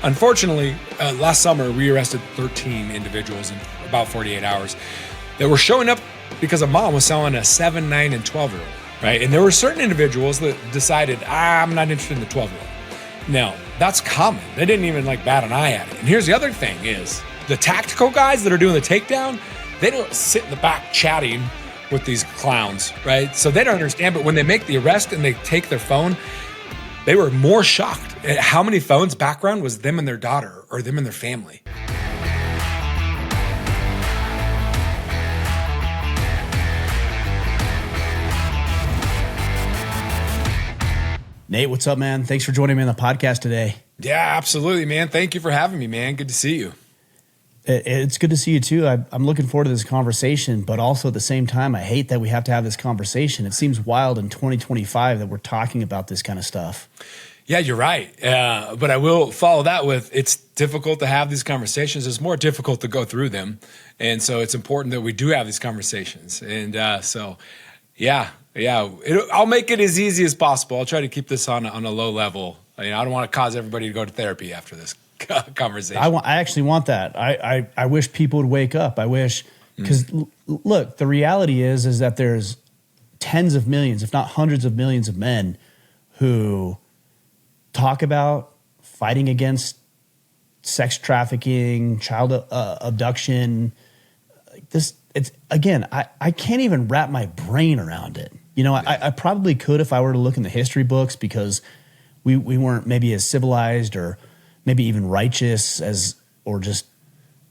Unfortunately, last summer we arrested 13 individuals in about 48 hours that were showing up because a mom was selling a 7, 9, and 12-year-old, right? And there were certain individuals that decided, I'm not interested in the 12-year-old. Now, that's common. They didn't even bat an eye at it. And here's the other thing is, the tactical guys that are doing the takedown, they don't sit in the back chatting with these clowns, right? So they don't understand, but when they make the arrest and they take their phone, they were more shocked at how many phones background was them and their daughter or them and their family. Nate, what's up, man? Thanks for joining me on the podcast today. Yeah, absolutely, man. Thank you for having me, man. Good to see you. It's good to see you too. I'm looking forward to this conversation, but also at the same time, I hate that we have to have this conversation. It seems wild in 2025 that we're talking about this kind of stuff. Yeah, you're right. But I will follow that with, it's difficult to have these conversations. It's more difficult to go through them. And so it's important that we do have these conversations. And I'll make it as easy as possible. I'll try to keep this on a low level. I don't want to cause everybody to go to therapy after this conversation. I actually want that. I wish people would wake up. I wish, because look, the reality is that there's tens of millions, if not hundreds of millions of men who talk about fighting against sex trafficking, child abduction. I can't even wrap my brain around it. I probably could if I were to look in the history books, because we weren't maybe as civilized or maybe even righteous or just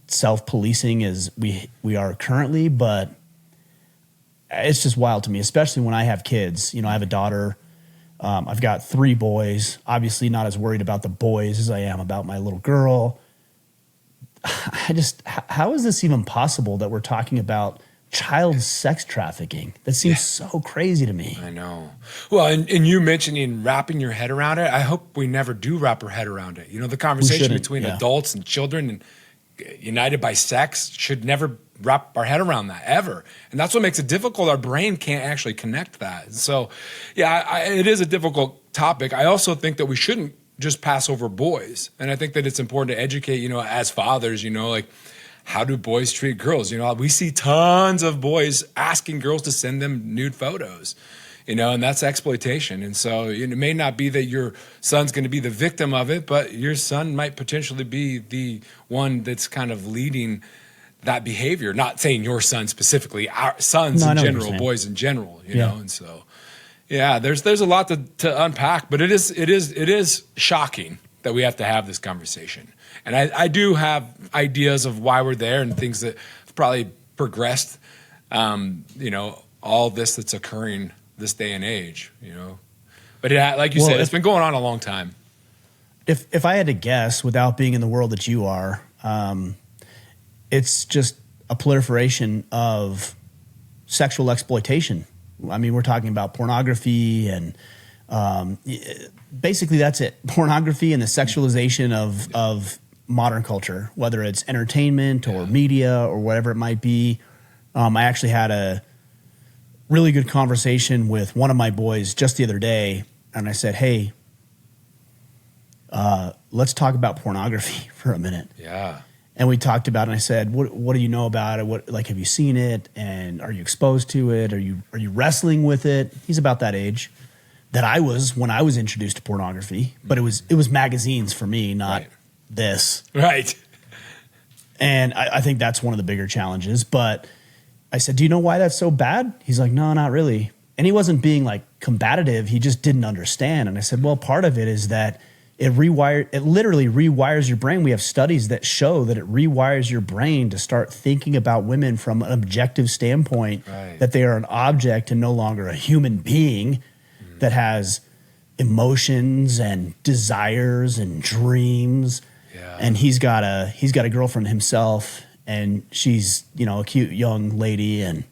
self-policing as we are currently. But it's just wild to me, especially when I have kids. I have a daughter. I've got 3 boys, obviously not as worried about the boys as I am about my little girl. How is this even possible that we're talking about child sex trafficking? That seems so crazy to me. I know. Well, and you mentioning wrapping your head around it, I hope we never do wrap our head around it. The conversation between adults and children and united by sex should never wrap our head around that ever. And that's what makes it difficult. Our brain can't actually connect that. So, it is a difficult topic. I also think that we shouldn't just pass over boys. And I think that it's important to educate, as fathers, how do boys treat girls? We see tons of boys asking girls to send them nude photos, and that's exploitation. And so it may not be that your son's going to be the victim of it, but your son might potentially be the one that's kind of leading that behavior. Not saying your son specifically, our sons in general, boys in general, you know? And so, there's a lot to unpack, but it is shocking that we have to have this conversation. And I do have ideas of why we're there and things that have probably progressed, all this that's occurring this day and age, But like you said, it's been going on a long time. If I had to guess, without being in the world that you are, it's just a proliferation of sexual exploitation. I mean, we're talking about pornography and basically that's it. Pornography and the sexualization of modern culture, whether it's entertainment or media or whatever it might be. I actually had a really good conversation with one of my boys just the other day, and I said, hey, let's talk about pornography for a minute. Yeah. And we talked about it, and I said, what do you know about it? Have you seen it? And are you exposed to it? Are you wrestling with it? He's about that age that I was when I was introduced to pornography, but it was magazines for me, not this. Right. And I think that's one of the bigger challenges. But I said, do you know why that's so bad? He's like, no, not really. And he wasn't being combative. He just didn't understand. And I said, well, part of it is that it literally rewires your brain. We have studies that show that it rewires your brain to start thinking about women from an objective standpoint, that they are an object and no longer a human being that has emotions and desires and dreams. Yeah. And he's got a girlfriend himself, and she's, a cute young lady, and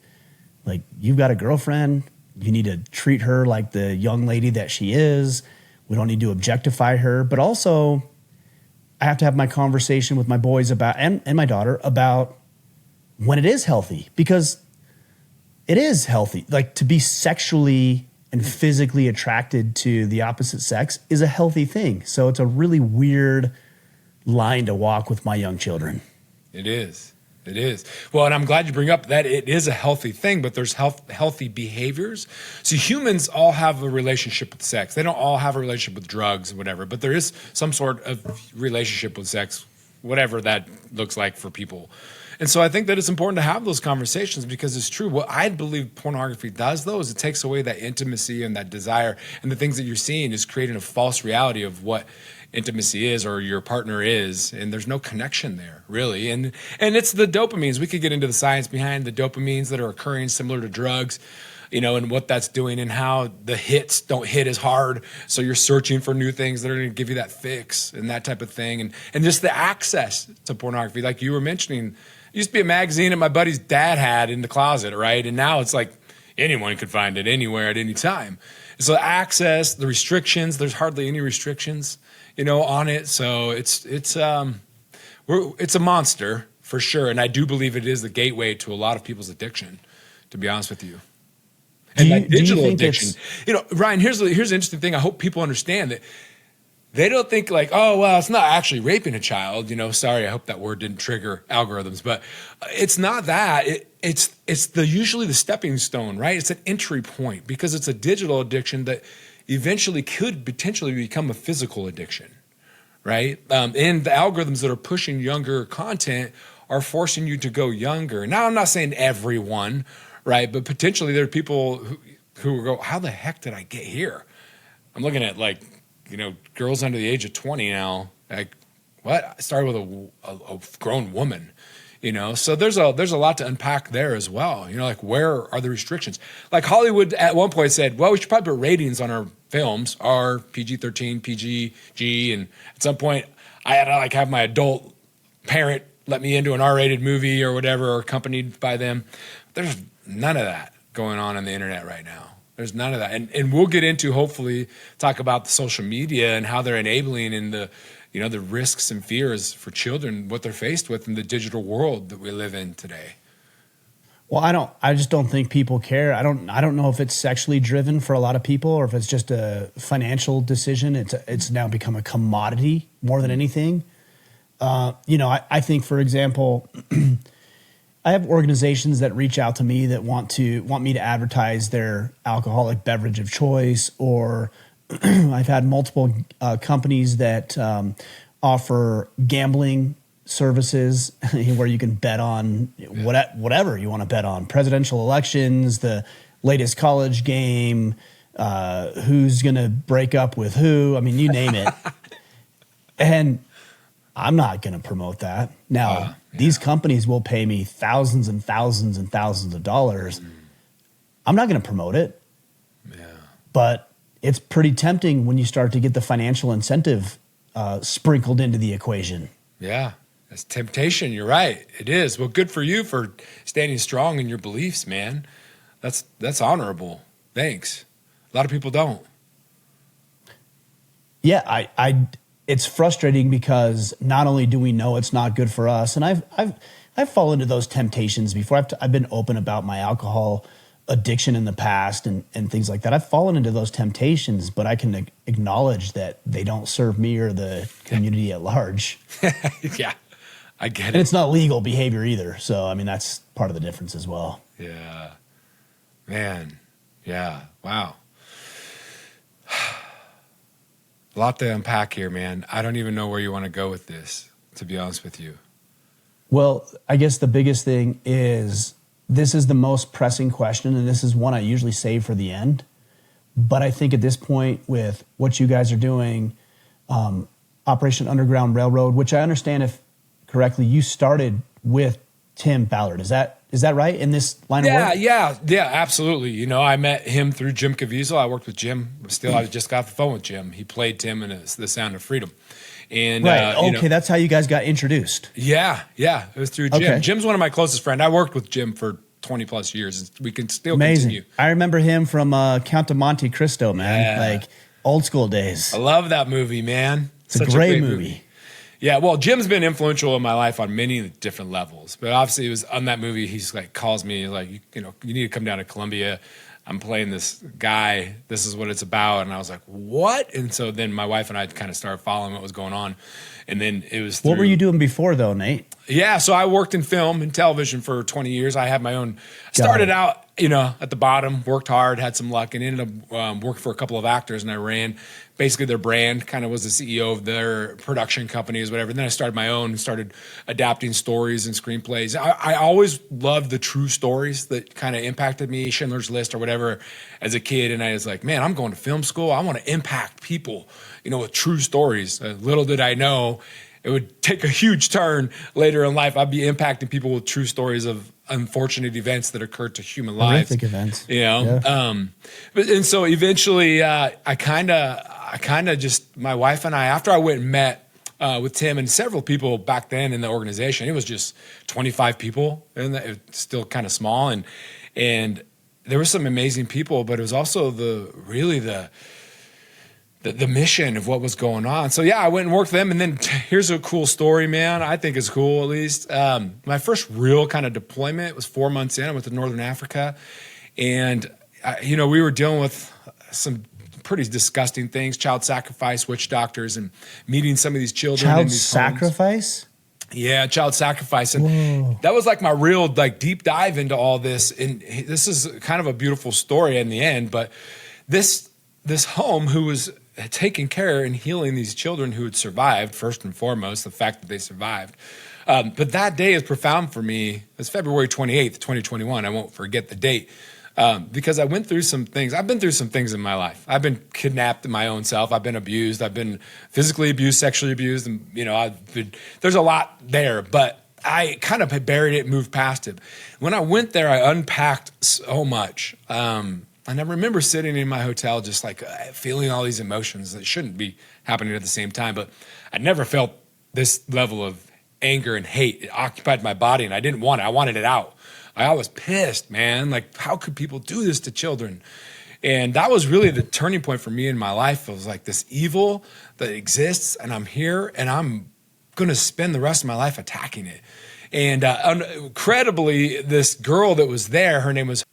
you've got a girlfriend, you need to treat her like the young lady that she is. We don't need to objectify her, but also I have to have my conversation with my boys about, and my daughter about when it is healthy, because it is healthy. To be sexually and physically attracted to the opposite sex is a healthy thing. So it's a really weird line to walk with my young children. It is. It is. Well, and I'm glad you bring up that it is a healthy thing, but there's healthy behaviors. See, humans all have a relationship with sex. They don't all have a relationship with drugs or whatever, but there is some sort of relationship with sex, whatever that looks like for people. And so I think that it's important to have those conversations because it's true. What I believe pornography does, though, is it takes away that intimacy and that desire, and the things that you're seeing is creating a false reality of what intimacy is or your partner is, and there's no connection there really. And it's the dopamines. We could get into the science behind the dopamines that are occurring similar to drugs, and what that's doing and how the hits don't hit as hard. So you're searching for new things that are going to give you that fix and that type of thing. And just the access to pornography, like you were mentioning, it used to be a magazine that my buddy's dad had in the closet, right? And now it's like anyone could find it anywhere at any time. So access, the restrictions, there's hardly any restrictions on it. So it's a monster for sure. And I do believe it is the gateway to a lot of people's addiction, to be honest with you. And that digital addiction. Ryan, here's the interesting thing. I hope people understand that they don't think like, oh, well, it's not actually raping a child. Sorry, I hope that word didn't trigger algorithms, but it's not that. It's usually the stepping stone, right? It's an entry point because it's a digital addiction that eventually could potentially become a physical addiction, right? And the algorithms that are pushing younger content are forcing you to go younger. Now, I'm not saying everyone, right? But potentially there are people who go, how the heck did I get here? I'm looking at girls under the age of 20 now. Like, what? I started with a grown woman. So there's a lot to unpack there as well. Like where are the restrictions? Like Hollywood at one point said, well, we should probably put ratings on our films, R, PG-13, PG, and at some point I had to have my adult parent let me into an R-rated movie or whatever, or accompanied by them. There's none of that going on the internet right now. There's none of that. And we'll get into, hopefully, talk about the social media and how they're enabling and the risks and fears for children, what they're faced with in the digital world that we live in today. Well, I just don't think people care. I don't know if it's sexually driven for a lot of people or if it's just a financial decision. It's now become a commodity more than anything. I think, for example, I have organizations that reach out to me that want me to advertise their alcoholic beverage of choice, or I've had multiple companies that offer gambling services where you can bet on whatever you want to bet on, presidential elections, the latest college game, who's going to break up with who. I mean, you name it. And I'm not going to promote that. Now, these companies will pay me thousands and thousands and thousands of dollars. I'm not going to promote it. Yeah. But it's pretty tempting when you start to get the financial incentive sprinkled into the equation. Yeah, that's temptation. You're right. It is. Well, good for you for standing strong in your beliefs, man. That's honorable. Thanks. A lot of people don't. Yeah, it's frustrating because not only do we know it's not good for us, and I've fallen into those temptations before. I've been open about my alcohol addiction in the past and things like that. I've fallen into those temptations, but I can acknowledge that they don't serve me or the community at large. Yeah, I get it. And it's not legal behavior either. So, I mean, that's part of the difference as well. Yeah, man. Yeah. Wow. A lot to unpack here, man. I don't even know where you want to go with this, to be honest with you. Well, I guess the biggest thing is this is the most pressing question, and this is one I usually save for the end. But I think at this point, with what you guys are doing, Operation Underground Railroad, which I understand, if correctly, you started with Tim Ballard. Is that right, in this line of work? Yeah, absolutely. I met him through Jim Caviezel. I worked with Jim. I just got off the phone with Jim. He played Tim in The Sound of Freedom. And right. That's how you guys got introduced. Yeah. It was through Jim. Okay. Jim's one of my closest friends. I worked with Jim for 20 plus years. We can still continue. I remember him from Count of Monte Cristo, man. Like old school days. I love that movie, man. It's such a great movie. Yeah, well, Jim's been influential in my life on many different levels. But obviously, it was on that movie. He's like calls me like, you need to come down to Columbia. I'm playing this guy. This is what it's about. And I was like, what? And so then my wife and I kind of started following what was going on. And then it was What were you doing before though, Nate? Yeah, so I worked in film and television for 20 years. I had my own, started out, at the bottom, worked hard, had some luck, and ended up working for a couple of actors, and I ran basically their brand, kind of was the CEO of their production companies, whatever. And then I started my own and started adapting stories and screenplays. I always loved the true stories that kind of impacted me, Schindler's List or whatever, as a kid. And I was like, man, I'm going to film school. I want to impact people, with true stories. Little did I know it would take a huge turn later in life. I'd be impacting people with true stories of unfortunate events that occurred to human lives. Horrific events. Yeah. And so eventually I kind of just, my wife and I, after I went and met with Tim and several people back then in the organization, it was just 25 people, and it was still kind of small. And there were some amazing people, but it was also the mission of what was going on. So yeah, I went and worked with them. And then here's a cool story, man. I think it's cool, at least. My first real kind of deployment was 4 months in. I went to Northern Africa, and we were dealing with some pretty disgusting things, child sacrifice, witch doctors, and meeting some of these children. Child in these sacrifice? Homes. Yeah, child sacrifice. And that was like my real deep dive into all this. And this is kind of a beautiful story in the end, but this home who was taking care and healing these children who had survived, first and foremost, the fact that they survived. But that day is profound for me. It's February 28th, 2021. I won't forget the date because I went through some things. I've been through some things in my life. I've been kidnapped in my own self. I've been abused. I've been physically abused, sexually abused. And, there's a lot there, but I kind of had buried it and moved past it. When I went there, I unpacked so much. And I remember sitting in my hotel just feeling all these emotions that shouldn't be happening at the same time. But I never felt this level of anger and hate. It occupied my body, and I didn't want it. I wanted it out. I was pissed, man. How could people do this to children? And that was really the turning point for me in my life. It was like this evil that exists, and I'm here, and I'm going to spend the rest of my life attacking it. And incredibly, this girl that was there, her name was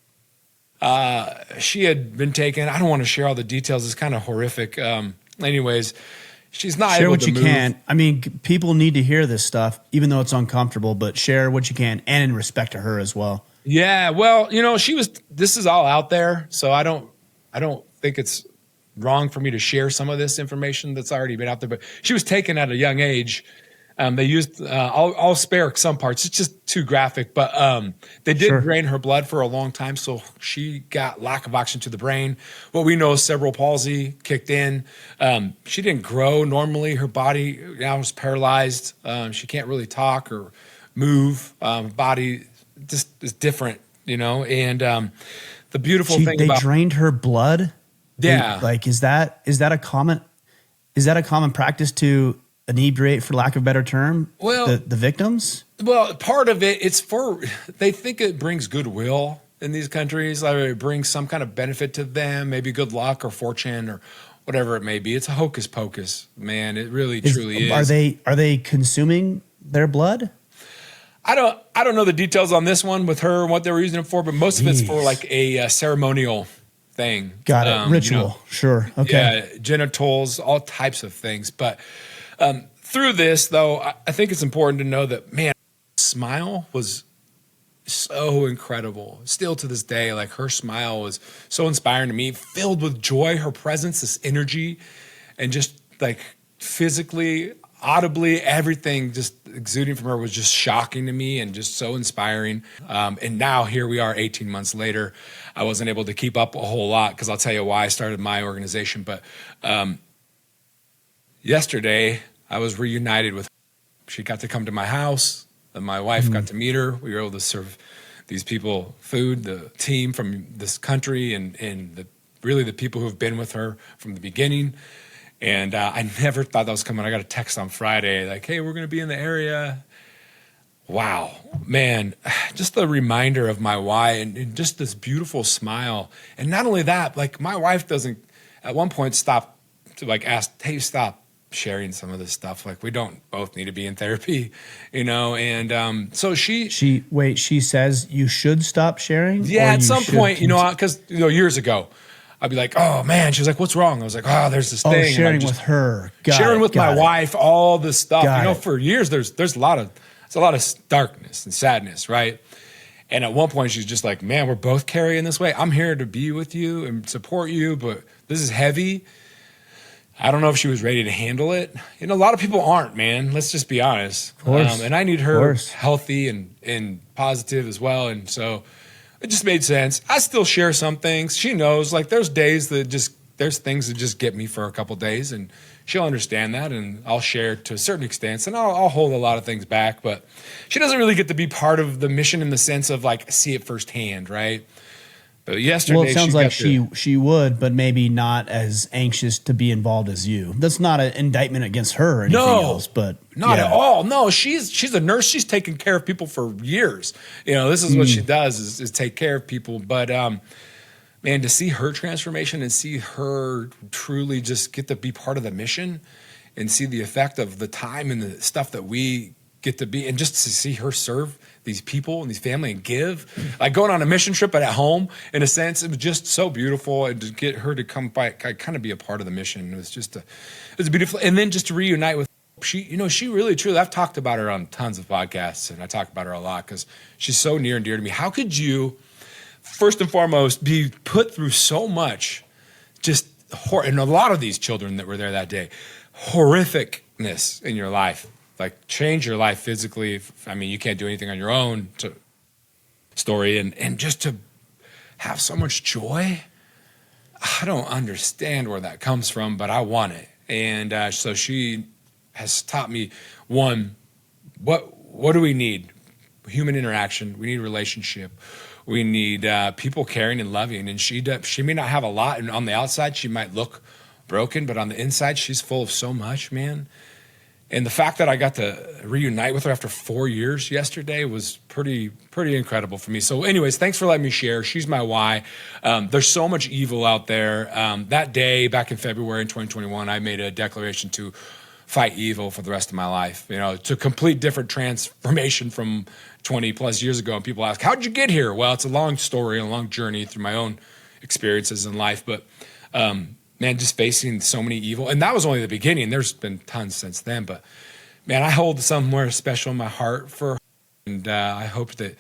she had been taken. I don't want to share all the details. It's kind of horrific. Anyways, she's not share able what to you move. can. I mean, people need to hear this stuff, even though it's uncomfortable, but share what you can, and in respect to her as well. Yeah. Well, this is all out there. So I don't think it's wrong for me to share some of this information that's already been out there, but she was taken at a young age. They used, I'll spare some parts. It's just too graphic, but they did drain her blood for a long time. So she got lack of oxygen to the brain. What we know is cerebral palsy kicked in. She didn't grow normally. Her body now is paralyzed. She can't really talk or move. Body just is different, and the beautiful thing they about— drained her blood. Yeah. Is that a common practice to inebriate, for lack of a better term, the victims? Well, part of it, they think it brings goodwill in these countries. It brings some kind of benefit to them, maybe good luck or fortune or whatever it may be. It's a hocus pocus, man. It really, truly is. Are they consuming their blood? I don't know the details on this one with her and what they were using it for, but most of it's for a ceremonial thing. Got it. Ritual. Sure. Okay. Yeah, genitals, all types of things. But through this, though, I think it's important to know that, man, smile was so incredible. Still to this day, her smile was so inspiring to me, filled with joy, her presence, this energy, and just physically, audibly, everything just exuding from her was just shocking to me and just so inspiring. And now here we are 18 months later. I wasn't able to keep up a whole lot because I'll tell you why I started my organization. But yesterday, I was reunited with her. She got to come to my house, and my wife got to meet her. We were able to serve these people food, the team from this country, and really the people who have been with her from the beginning. And I never thought that was coming. I got a text on Friday, hey, we're going to be in the area. Wow, man, just the reminder of my why and just this beautiful smile. And not only that, my wife doesn't at one point stop to ask, hey, stop sharing some of this stuff. We don't both need to be in therapy, and so she says you should stop sharing? Yeah, at some point, because years ago, I'd be like, oh man. She was like, what's wrong? I was like, oh, there's this thing. Sharing with her. Sharing with my wife, all this stuff. Got it. For years, there's a lot of darkness and sadness, right? And at one point, she's just like, man, we're both carrying this way. I'm here to be with you and support you, but this is heavy. I don't know if she was ready to handle it. A lot of people aren't, man. Let's just be honest. Of course. And I need her healthy and positive as well. And so it just made sense. I still share some things. She knows, like there's things that just get me for a couple days, and she'll understand that, and I'll share to a certain extent, and I'll hold a lot of things back, but she doesn't really get to be part of the mission in the sense of like see it firsthand, right? But yesterday, well, it sounds like she would, but maybe not as anxious to be involved as you. That's not an indictment against her or anything else, but not at all. No, she's a nurse. She's taken care of people for years. This is what she does is take care of people. But man, to see her transformation and see her truly just get to be part of the mission and see the effect of the time and the stuff that we get to be, and just to see her serve these people and these family and give, like going on a mission trip, but at home, in a sense, it was just so beautiful. And to get her to come by, kind of be a part of the mission, it was beautiful. And then just to reunite with she really, truly, I've talked about her on tons of podcasts, and I talk about her a lot because she's so near and dear to me. How could you, first and foremost, be put through so much, and a lot of these children that were there that day, horrificness in your life, like change your life physically. I mean, you can't do anything on your own story, and just to have so much joy. I don't understand where that comes from, but I want it. And so she has taught me, one, what do we need? Human interaction. We need relationship. We need people caring and loving. And she may not have a lot, and on the outside she might look broken, but on the inside she's full of so much, man. And the fact that I got to reunite with her after 4 years yesterday was pretty incredible for me. So anyways, thanks for letting me share. She's my why. There's so much evil out there. That day back in February in 2021, I made a declaration to fight evil for the rest of my life. It's a complete different transformation from 20 plus years ago. And people ask, how'd you get here? Well, it's a long story, a long journey through my own experiences in life. But man, just facing so many evil. And that was only the beginning. There's been tons since then. But man, I hold somewhere special in my heart for her. And I hope that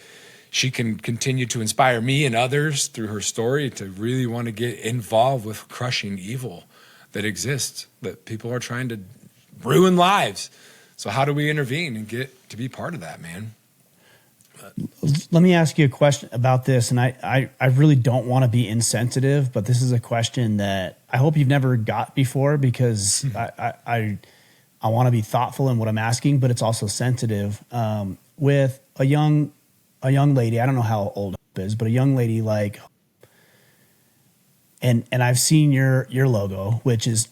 she can continue to inspire me and others through her story to really want to get involved with crushing evil that exists, that people are trying to ruin lives. So how do we intervene and get to be part of that, man? Let me ask you a question about this, and I really don't want to be insensitive, but this is a question that I hope you've never got before, because I want to be thoughtful in what I'm asking, but it's also sensitive. With a young lady, I don't know how old it is, but a young lady and I've seen your logo, which is,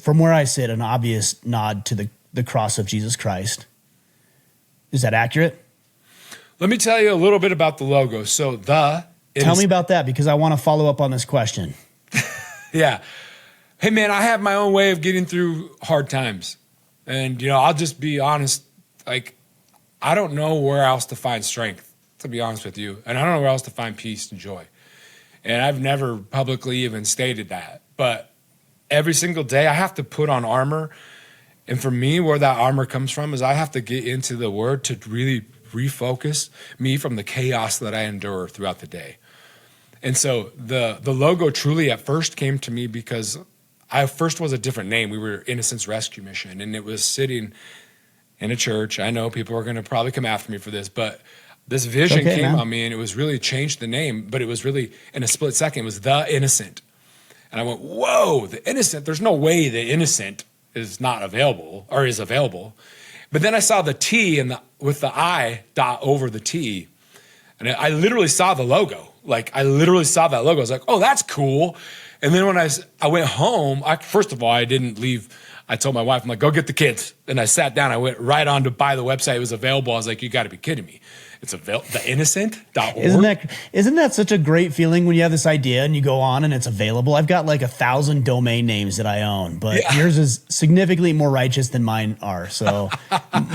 from where I sit, an obvious nod to the cross of Jesus Christ. Is that accurate? Let me tell you a little bit about the logo. So tell me about that, because I want to follow up on this question. Yeah. Hey man, I have my own way of getting through hard times. And I'll just be honest, like I don't know where else to find strength, to be honest with you. And I don't know where else to find peace and joy. And I've never publicly even stated that. But every single day I have to put on armor. And for me, where that armor comes from is I have to get into the Word to really refocus me from the chaos that I endure throughout the day. And so the logo truly at first came to me because I first was a different name. We were Innocence Rescue Mission, and it was sitting in a church. I know people are going to probably come after me for this, but this vision came on me, and it was really changed the name, but it was really in a split second, it was The Innocent. And I went, whoa, the innocent, there's no way the innocent is not available or is available. But then I saw the T with the I dot over the T. And I literally saw the logo. Like I literally saw that logo. I was like, oh, that's cool. And then when I went home, first of all, I didn't leave. I told my wife, I'm like, go get the kids. And I sat down. I went right on to buy the website. It was available. I was like, you got to be kidding me. It's theinnocent.org. Isn't that such a great feeling when you have this idea and you go on and it's available? I've got like 1,000 domain names that I own, but yours is significantly more righteous than mine are. So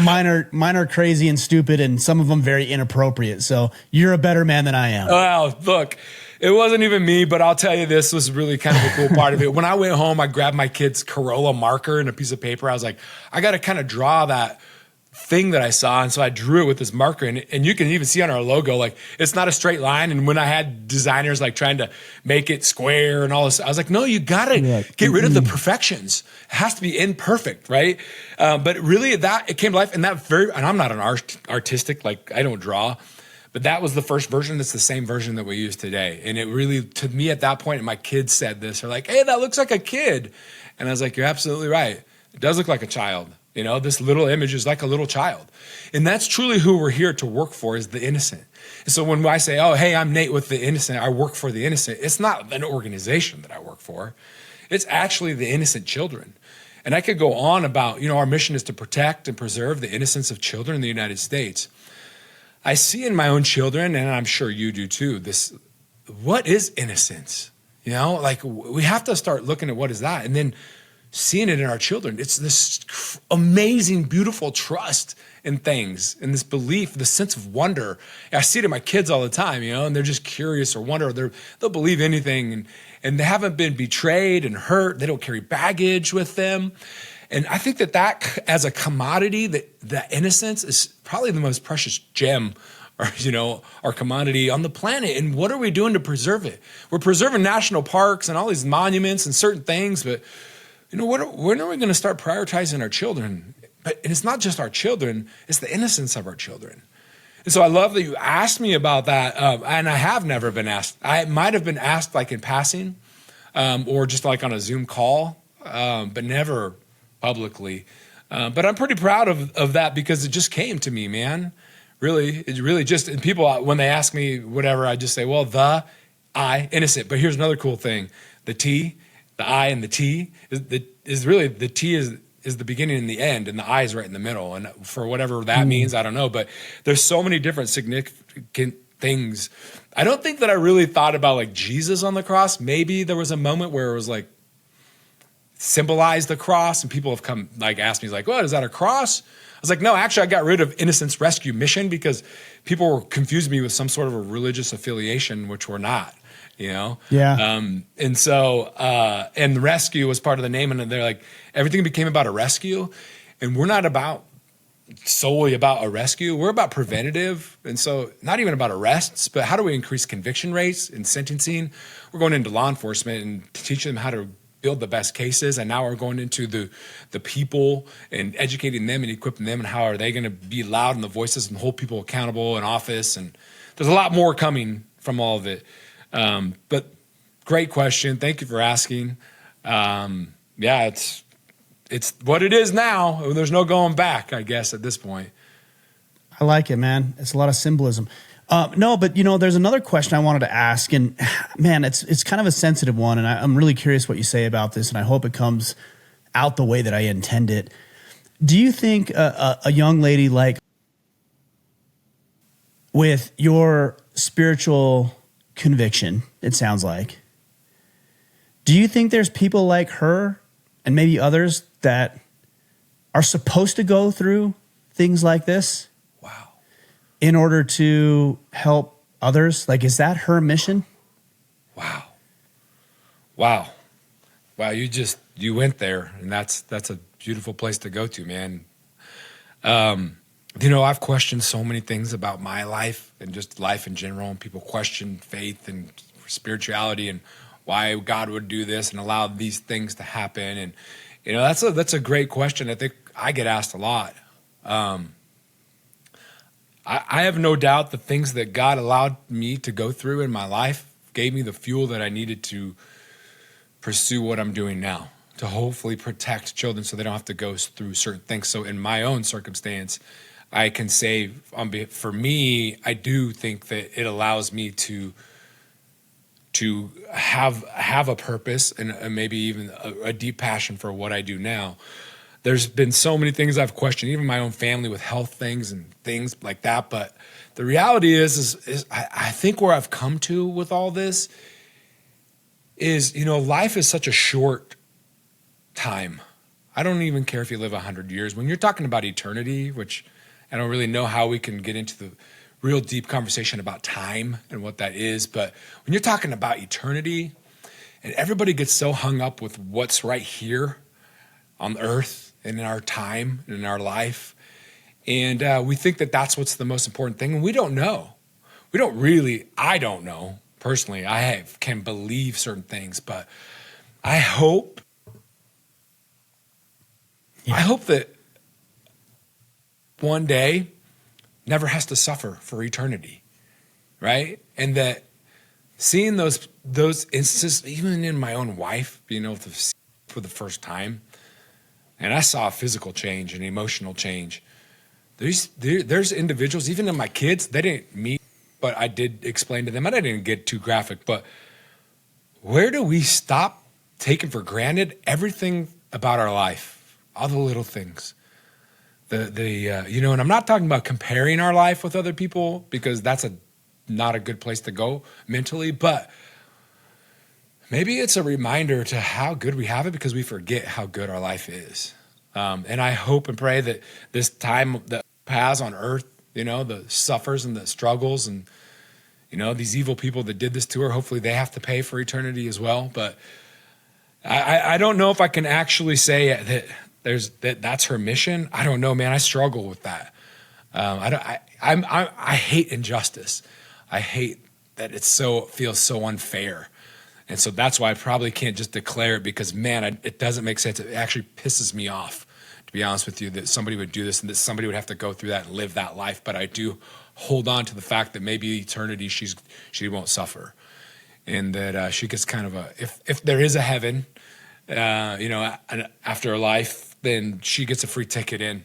mine are crazy and stupid, and some of them very inappropriate. So you're a better man than I am. Well, look, it wasn't even me, but I'll tell you, this was really kind of a cool part of it. When I went home, I grabbed my kid's Corolla marker and a piece of paper. I was like, I got to kind of draw that thing that I saw. And so I drew it with this marker, and you can even see on our logo, like, it's not a straight line. And when I had designers like trying to make it square and all this, I was like, no, you got to get rid of the perfections. It has to be imperfect, right? But really it came to life, and and I'm not an artistic, like, I don't draw, but that was the first version. That's the same version that we use today. And it really, to me at that point, and my kids said this, they're like, hey, that looks like a kid. And I was like, you're absolutely right. It does look like a child. You know, this little image is like a little child. And that's truly who we're here to work for, is the innocent. And so when I say, oh, hey, I'm Nate with the innocent, I work for the innocent, it's not an organization that I work for. It's actually the innocent children. And I could go on about, you know, our mission is to protect and preserve the innocence of children in the United States. I see in my own children, and I'm sure you do too, what is innocence? You know, like, we have to start looking at what is that, and then seeing it in our children. It's this amazing, beautiful trust in things, and this belief, the sense of wonder. I see it in my kids all the time, you know, and they're just curious or wonder. They'll believe anything, and they haven't been betrayed and hurt. They don't carry baggage with them. And I think that as a commodity, that innocence is probably the most precious gem, or, you know, our commodity on the planet. And what are we doing to preserve it? We're preserving national parks and all these monuments and certain things, but you know, when are we going to start prioritizing our children? And it's not just our children, it's the innocence of our children. And so I love that you asked me about that. And I have never been asked. I might have been asked like in passing, or just like on a Zoom call, but never publicly. But I'm pretty proud of that, because it just came to me, man. Really, it really just, and people, when they ask me whatever, I just say, well, the I, innocent. But here's another cool thing. The T, the I and the T is really, the T is the beginning and the end, and the I is right in the middle. And for whatever that means, I don't know. But there's so many different significant things. I don't think that I really thought about like Jesus on the cross. Maybe there was a moment where it was like symbolized the cross, and people have come like asked me like, "What is that, a cross?" I was like, "No, actually, I got rid of Innocence Rescue Mission because people were confused me with some sort of a religious affiliation, which we're not." You know? Yeah. And so, and the rescue was part of the name, and they're like, everything became about a rescue, and we're not solely about a rescue. We're about preventative. And so not even about arrests, but how do we increase conviction rates in sentencing? We're going into law enforcement and teaching them how to build the best cases. And now we're going into the people and educating them and equipping them, and how are they going to be loud in the voices and hold people accountable in office. And there's a lot more coming from all of it. But great question. Thank you for asking. Yeah, it's what it is now. There's no going back, I guess, at this point. I like it, man. It's a lot of symbolism. No, but you know, there's another question I wanted to ask, and man, it's kind of a sensitive one, and I'm really curious what you say about this, and I hope it comes out the way that I intend it. Do you think a young lady like, with your spiritual conviction, it sounds like, do you think there's people like her and maybe others that are supposed to go through things like this? Wow. In order to help others? Like, is that her mission? Wow. Wow. Wow. You went there, and that's a beautiful place to go to, man. You know, I've questioned so many things about my life and just life in general, and people question faith and spirituality and why God would do this and allow these things to happen. And, you know, that's a great question. I think I get asked a lot. I have no doubt the things that God allowed me to go through in my life gave me the fuel that I needed to pursue what I'm doing now, to hopefully protect children so they don't have to go through certain things. So in my own circumstance, I can say, for me, I do think that it allows me to have a purpose and maybe even a deep passion for what I do now. there's been so many things I've questioned, even my own family with health things and things like that. But the reality is I think where I've come to with all this is, life is such a short time. I don't even care if you live 100 years. When you're talking about eternity, which I don't really know how we can get into the real deep conversation about time and what that is. But when you're talking about eternity, and everybody gets so hung up with what's right here on earth and in our time and in our life. And we think that that's what's the most important thing. And we don't know. I don't know. Personally, can believe certain things, but I hope that one day never has to suffer for eternity, right? And that seeing those instances, even in my own wife, being able to see for the first time, and I saw a physical change, an emotional change. There's individuals, even in my kids, they didn't meet, but I did explain to them, and I didn't get too graphic, but where do we stop taking for granted everything about our life, all the little things? And I'm not talking about comparing our life with other people, because that's not a good place to go mentally, but maybe it's a reminder to how good we have it, because we forget how good our life is. And I hope and pray that this time that has on earth, the suffers and the struggles and, these evil people that did this to her, hopefully they have to pay for eternity as well. But I don't know if I can actually say that that's her mission. I don't know, man. I struggle with that. I hate injustice. I hate that it feels so unfair. And so that's why I probably can't just declare it, because, man, it doesn't make sense. It actually pisses me off, to be honest with you, that somebody would do this and that somebody would have to go through that and live that life. But I do hold on to the fact that maybe eternity she won't suffer, and that she gets kind of if there is a heaven, after a life, then she gets a free ticket in,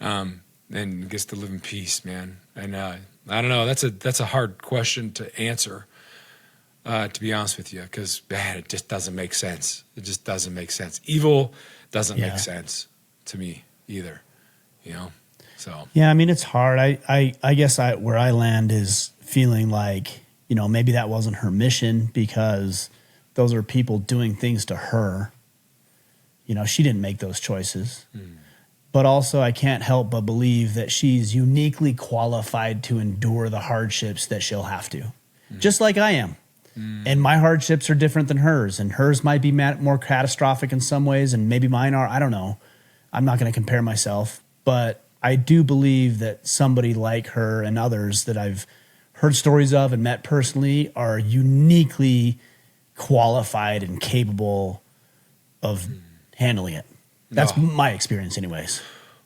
and gets to live in peace, man. And I don't know. That's a hard question to answer. To be honest with you, because, man, it just doesn't make sense. It just doesn't make sense. Evil doesn't make sense to me either, So yeah, I mean, it's hard. I guess where I land is feeling like, maybe that wasn't her mission, because those are people doing things to her. She didn't make those choices. But also, I can't help but believe that she's uniquely qualified to endure the hardships that she'll have to, just like I am. And my hardships are different than hers, and hers might be more catastrophic in some ways, and maybe mine are. I don't know. I'm not going to compare myself, but I do believe that somebody like her and others that I've heard stories of and met personally are uniquely qualified and capable of handling it. That's my experience anyways.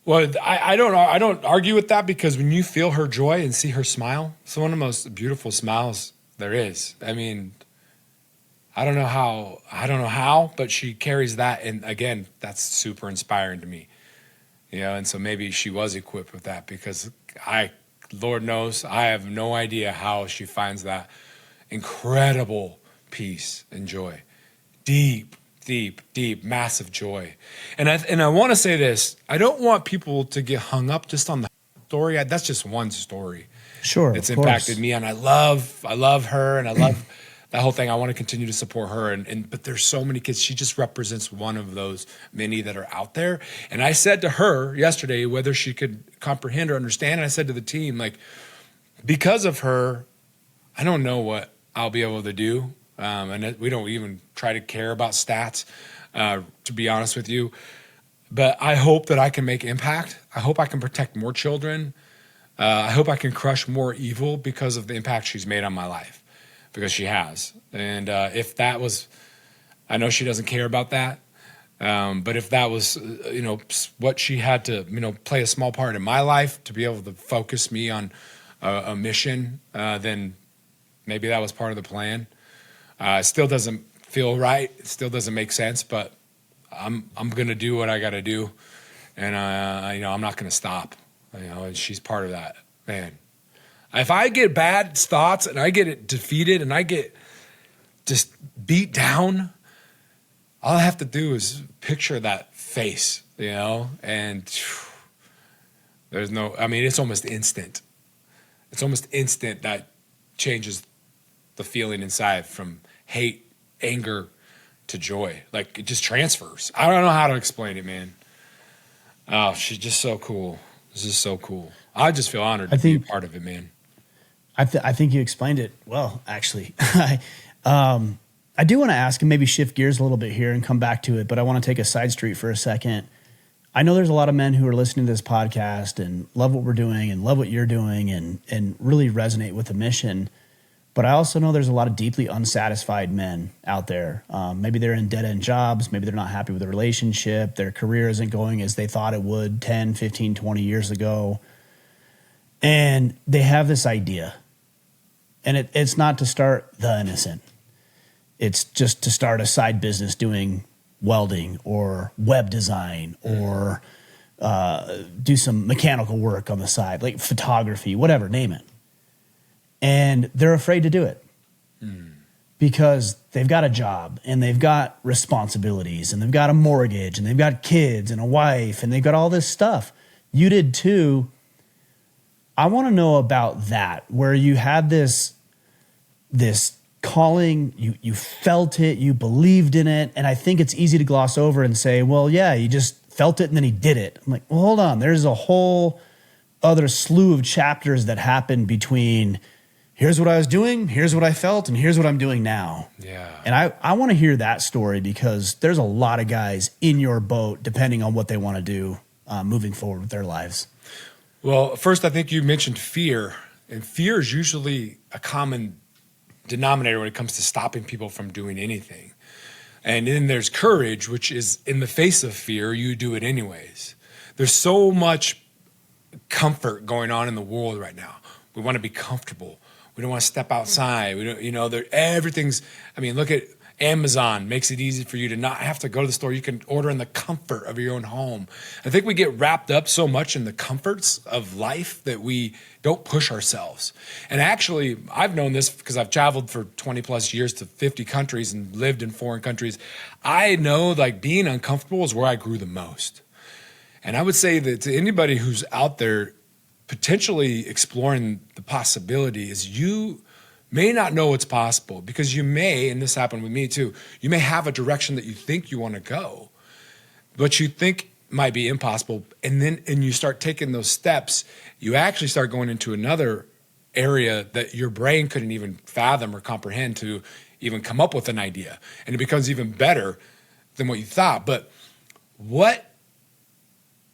Well, I don't know. I don't argue with that, because when you feel her joy and see her smile, it's one of the most beautiful smiles there is. I mean, I don't know how, but she carries that. And again, that's super inspiring to me, and so maybe she was equipped with that, because Lord knows, I have no idea how she finds that incredible peace and joy. Deep, deep, deep, massive joy. And I want to say this. I don't want people to get hung up just on the story. That's just one story. Sure, it's impacted me, and I love her, and I love that whole thing. I want to continue to support her, but there's so many kids. She just represents one of those many that are out there. And I said to her yesterday whether she could comprehend or understand, and I said to the team, like, because of her, I don't know what I'll be able to do, and we don't even try to care about stats, to be honest with you. But I hope that I can make impact. I hope I can protect more children. I hope I can crush more evil because of the impact she's made on my life, because she has. And if that was, I know she doesn't care about that, but if that was, what she had to, play a small part in my life to be able to focus me on a mission, then maybe that was part of the plan. It still doesn't feel right. It still doesn't make sense, but I'm going to do what I got to do. And, I'm not going to stop. And she's part of that, man. If I get bad thoughts and I get defeated and I get just beat down, all I have to do is picture that face you know, and there's no, I mean, it's almost instant. It's almost instant that changes the feeling inside from hate, anger to joy. Like it just transfers. I don't know how to explain it, man. Oh, she's just so cool. This is so cool. I just feel honored to be a part of it, man. I think you explained it well, actually. I do want to ask and maybe shift gears a little bit here and come back to it, but I want to take a side street for a second. I know there's a lot of men who are listening to this podcast and love what we're doing and love what you're doing and really resonate with the mission. But I also know there's a lot of deeply unsatisfied men out there. Maybe they're in dead-end jobs. Maybe they're not happy with the relationship. Their career isn't going as they thought it would 10, 15, 20 years ago. And they have this idea. And it's not to start the innocent. It's just to start a side business doing welding or web design or do some mechanical work on the side, like photography, whatever, name it. And they're afraid to do it because they've got a job and they've got responsibilities and they've got a mortgage and they've got kids and a wife and they've got all this stuff. You did too. I want to know about that, where you had this calling, you felt it, you believed in it. And I think it's easy to gloss over and say, well, yeah, you just felt it and then he did it. I'm like, well, hold on. There's a whole other slew of chapters that happened between here's what I was doing, here's what I felt, and here's what I'm doing now. Yeah. And I want to hear that story because there's a lot of guys in your boat depending on what they want to do moving forward with their lives. Well, first, I think you mentioned fear. And fear is usually a common denominator when it comes to stopping people from doing anything. And then there's courage, which is in the face of fear, you do it anyways. There's so much comfort going on in the world right now. We want to be comfortable. We don't want to step outside. We don't, everything's, look at Amazon, makes it easy for you to not have to go to the store. You can order in the comfort of your own home. I think we get wrapped up so much in the comforts of life that we don't push ourselves. And actually, I've known this because I've traveled for 20 plus years to 50 countries and lived in foreign countries. I know like being uncomfortable is where I grew the most. And I would say that to anybody who's out there potentially exploring the possibility is you may not know what's possible because you may, and this happened with me too, you may have a direction that you think you want to go, but you think might be impossible. And you start taking those steps, you actually start going into another area that your brain couldn't even fathom or comprehend to even come up with an idea. And it becomes even better than what you thought. But what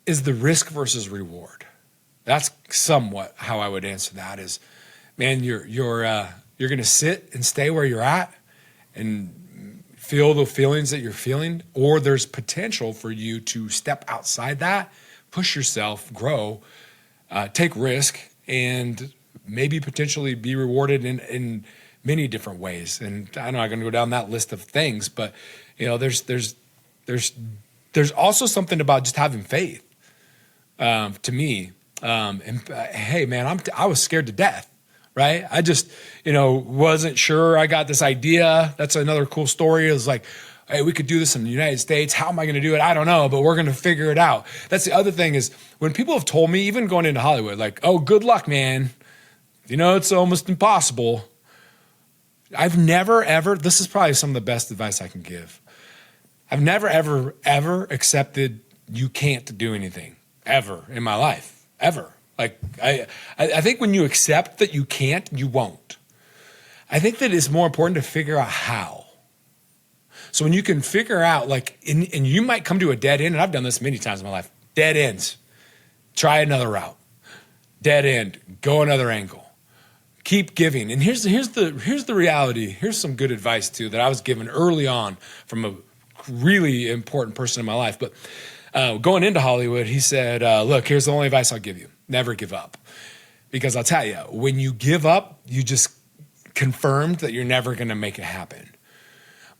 is the risk versus reward? That's somewhat how I would answer that is, man, you're going to sit and stay where you're at and feel the feelings that you're feeling, or there's potential for you to step outside that, push yourself, grow, take risk, and maybe potentially be rewarded in many different ways. And I'm not going to go down that list of things, but there's also something about just having faith. To me, hey man, I was scared to death. Right? I just, wasn't sure. I got this idea. That's another cool story. It was like, hey, we could do this in the United States. How am I going to do it? I don't know, but we're going to figure it out. That's the other thing is when people have told me, even going into Hollywood, like, oh, good luck, man. It's almost impossible. I've never, ever, this is probably some of the best advice I can give. I've never, ever, ever accepted you can't do anything ever in my life, ever. Like, I think when you accept that you can't, you won't. I think that it's more important to figure out how. So when you can figure out, like, and you might come to a dead end, and I've done this many times in my life, dead ends. Try another route. Dead end. Go another angle. Keep giving. And here's the reality. Here's some good advice, too, that I was given early on from a really important person in my life. But going into Hollywood, he said, look, here's the only advice I'll give you. Never give up. Because I'll tell you, when you give up, you just confirmed that you're never going to make it happen.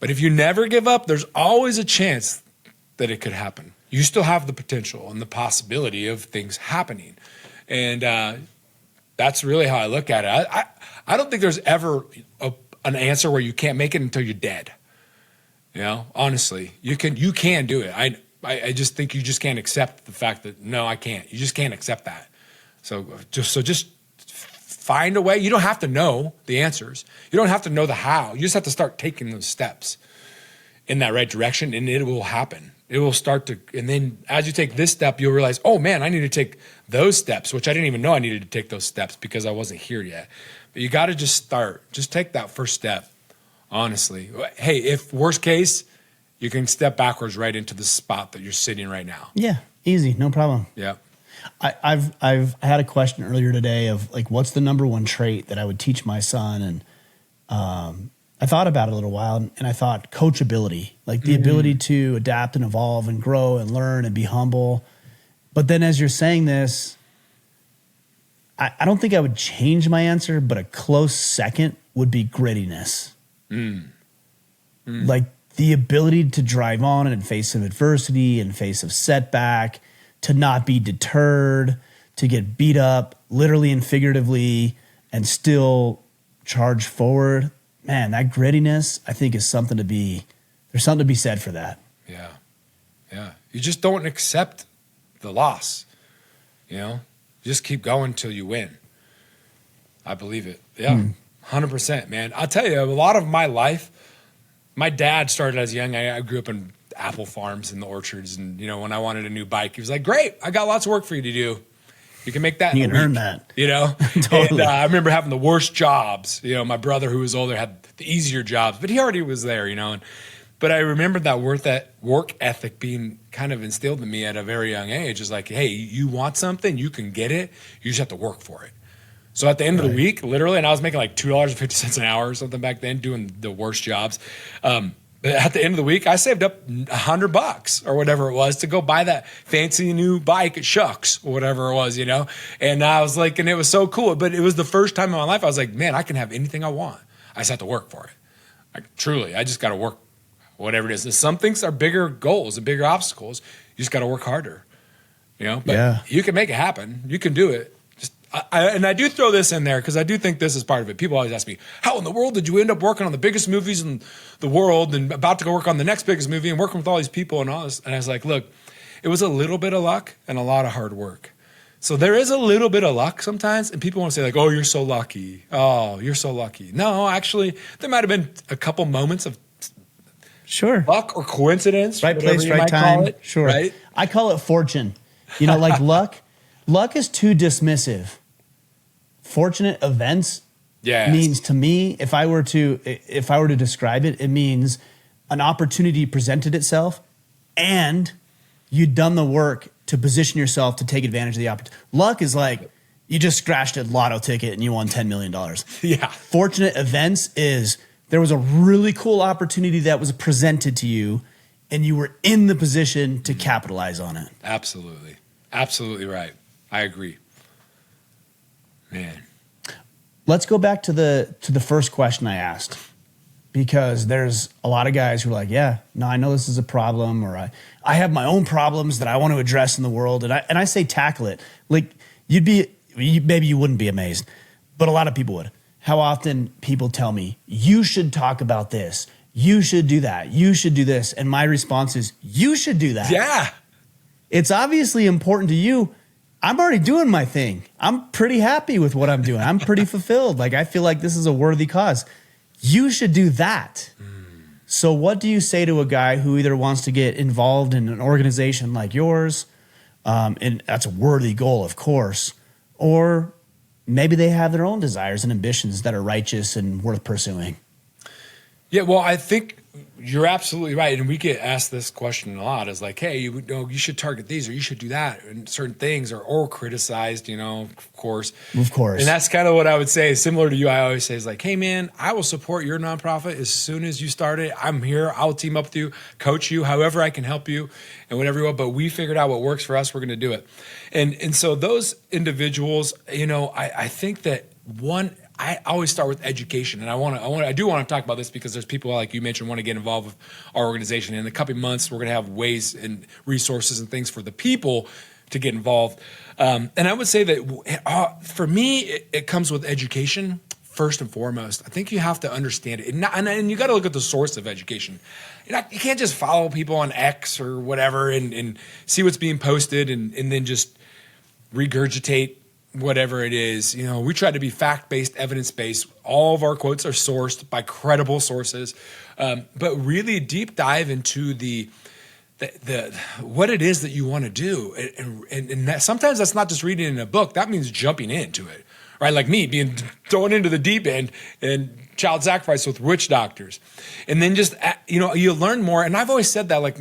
But if you never give up, there's always a chance that it could happen. You still have the potential and the possibility of things happening. And that's really how I look at it. I don't think there's ever an answer where you can't make it until you're dead. Honestly, you can do it. I just think you just can't accept the fact that, no, I can't. You just can't accept that. So just find a way. You don't have to know the answers. You don't have to know the how. You just have to start taking those steps in that right direction, and it will happen. It will start to, and then as you take this step, you'll realize, oh man, I need to take those steps, which I didn't even know I needed to take those steps because I wasn't here yet. But you got to just start. Just take that first step, honestly. Hey, if worst case, you can step backwards right into the spot that you're sitting right now. Yeah, easy, no problem. Yeah. I've had a question earlier today of like, what's the number one trait that I would teach my son? And I thought about it a little while, and I thought coachability, like the ability to adapt and evolve and grow and learn and be humble. But then as you're saying this, I don't think I would change my answer, but a close second would be gritty-ness. Like the ability to drive on in face of adversity, in face of setback, to not be deterred, to get beat up literally and figuratively and still charge forward. Man, that grittiness, I think, is something to be, there's something to be said for that. Yeah. Yeah. You just don't accept the loss. You know, you just keep going till you win. I believe it. Yeah. 100%, man. I'll tell you, a lot of my life, my dad started as young. I grew up in apple farms in the orchards. And, you know, when I wanted a new bike, he was like, great, I got lots of work for you to do. You can make that. You can earn that. You know? Totally. And I remember having the worst jobs. You know, my brother who was older had the easier jobs, but he already was there, you know. But I remember that work ethic being kind of instilled in me at a very young age. It's like, hey, you want something, you can get it. You just have to work for it. So at the end of the week, literally, and I was making like $2.50 an hour or something back then, doing the worst jobs. But at the end of the week, I saved up $100 or whatever it was to go buy that fancy new bike at Shucks or whatever it was, you know? And I was like, and it was so cool. But it was the first time in my life I was like, man, I can have anything I want. I just have to work for it. Like, truly, I just got to work, whatever it is. And some things are bigger goals and bigger obstacles. You just got to work harder, you know? But you can make it happen. You can do it. And I do throw this in there because I do think this is part of it. People always ask me, how in the world did you end up working on the biggest movies in the world and about to go work on the next biggest movie and working with all these people and all this? And I was like, look, it was a little bit of luck and a lot of hard work. So there is a little bit of luck sometimes, and people want to say like, oh, you're so lucky. Oh, you're so lucky. No, actually, there might have been a couple moments of luck or coincidence. Right place, right time. Sure. Right? I call it fortune. You know, like luck is too dismissive. Fortunate events means to me, if I were to describe it, it means an opportunity presented itself and you'd done the work to position yourself to take advantage of the opportunity. Luck is like you just scratched a lotto ticket and you won $10 million. Yeah. Fortunate events is there was a really cool opportunity that was presented to you and you were in the position to capitalize on it. Absolutely. Absolutely right. I agree. Man. Let's go back to the first question I asked, because there's a lot of guys who are like, yeah, no, I know this is a problem, or I have my own problems that I want to address in the world. And I say tackle it. Like maybe you wouldn't be amazed, but a lot of people would. How often people tell me, you should talk about this. You should do that. You should do this. And my response is, you should do that. Yeah. It's obviously important to you. I'm already doing my thing. I'm pretty happy with what I'm doing. I'm pretty fulfilled. Like, I feel like this is a worthy cause. You should do that. So what do you say to a guy who either wants to get involved in an organization like yours, and that's a worthy goal, of course, or maybe they have their own desires and ambitions that are righteous and worth pursuing? Yeah, well, I think you're absolutely right. And we get asked this question a lot is like, hey, you should target these or you should do that and certain things or criticized, you know, of course. Of course. And that's kind of what I would say. Similar to you, I always say is like, hey, man, I will support your nonprofit as soon as you start it. I'm here. I'll team up with you, coach you, however I can help you and whatever you want. But we figured out what works for us. We're going to do it. And so those individuals, you know, I think that I always start with education, and I do want to talk about this because there's people like you mentioned want to get involved with our organization. In a couple of months, we're going to have ways and resources and things for the people to get involved. And I would say that for me, it comes with education first and foremost. I think you have to understand it. And you got to look at the source of education. You can't just follow people on X or whatever and see what's being posted and then just regurgitate whatever it is. We try to be fact-based, evidence-based. All of our quotes are sourced by credible sources, but really deep dive into the what it is that you want to do. And that, sometimes that's not just reading in a book. That means jumping into it, right? Like me being thrown into the deep end and child sacrifice with witch doctors. And then just, you learn more. And I've always said that, like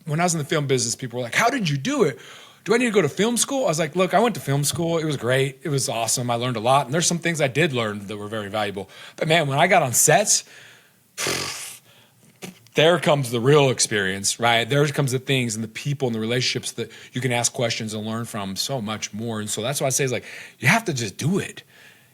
when I was in the film business, people were like, how did you do it? Do I need to go to film school? I was like, look, I went to film school. It was great. It was awesome. I learned a lot. And there's some things I did learn that were very valuable. But man, when I got on sets, there comes the real experience, right? There comes the things and the people and the relationships that you can ask questions and learn from so much more. And so that's why I say is like, you have to just do it.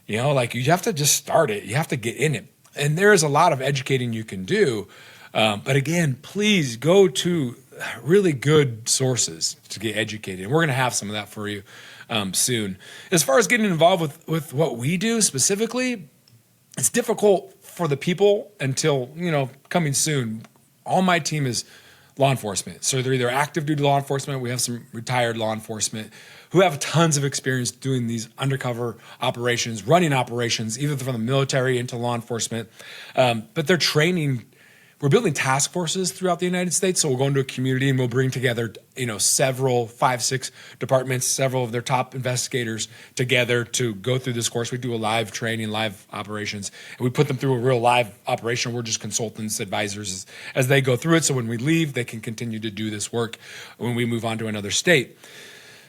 You have to just start it. You have to get in it. And there is a lot of educating you can do. But again, please go to really good sources to get educated. And we're going to have some of that for you soon. As far as getting involved with what we do specifically, it's difficult for the people until, coming soon. All my team is law enforcement. So they're either active duty law enforcement. We have some retired law enforcement who have tons of experience doing these undercover operations, running operations, either from the military into law enforcement. But they're training. We're building task forces throughout the United States. So we'll go into a community and we'll bring together, several, 5-6 departments, several of their top investigators together to go through this course. We do a live training, live operations, and we put them through a real live operation. We're just consultants, advisors as they go through it. So when we leave, they can continue to do this work when we move on to another state.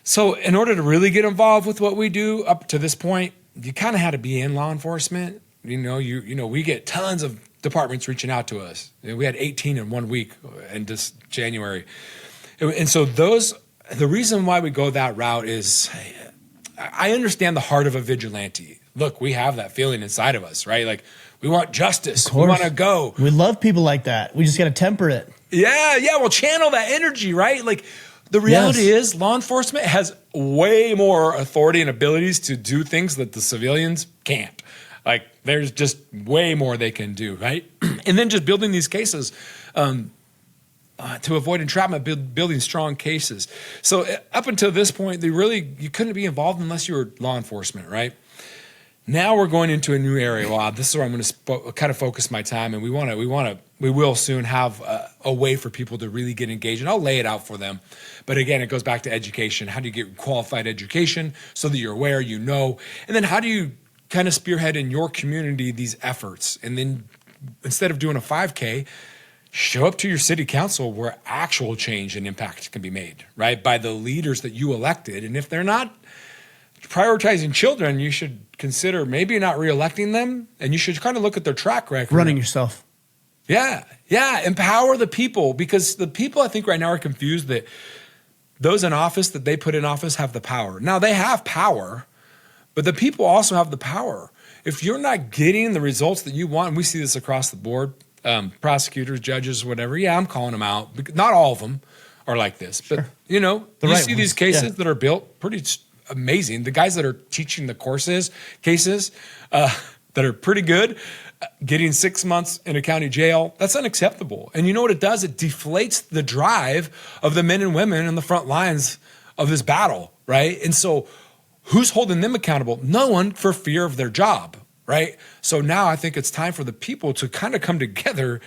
So in order to really get involved with what we do up to this point, you kind of had to be in law enforcement. We get tons of departments reaching out to us. We had 18 in 1 week in this January. And so the reason why we go that route is I understand the heart of a vigilante. Look, we have that feeling inside of us, right? Like we want justice. We want to go. We love people like that. We just got to temper it. Yeah. Well, channel that energy, right? Like the reality is law enforcement has way more authority and abilities to do things that the civilians can't. Like there's just way more they can do, right? And then just building these cases to avoid entrapment, building strong cases. So up until this point, you couldn't be involved unless you were law enforcement, right? Now we're going into a new area. Wow, this is where I'm going to kind of focus my time, and we will soon have a way for people to really get engaged, and I'll lay it out for them. But again, it goes back to education. How do you get qualified education so that you're aware, and then how do you kind of spearhead in your community these efforts? And then instead of doing a 5K, show up to your city council where actual change and impact can be made, right? By the leaders that you elected. And if they're not prioritizing children, you should consider maybe not reelecting them, and you should kind of look at their track record. Running yourself. Yeah. Empower the people, because the people I think right now are confused that those in office that they put in office have the power. Now they have power, but the people also have the power. If you're not getting the results that you want, and we see this across the board, prosecutors, judges, whatever. Yeah, I'm calling them out. Not all of them are like this, but you see these cases that are built pretty amazing. The guys that are teaching the cases that are pretty good, getting 6 months in a county jail, that's unacceptable. And you know what it does? It deflates the drive of the men and women in the front lines of this battle, right? And so who's holding them accountable? No one, for fear of their job, right? So now I think it's time for the people to kind of come together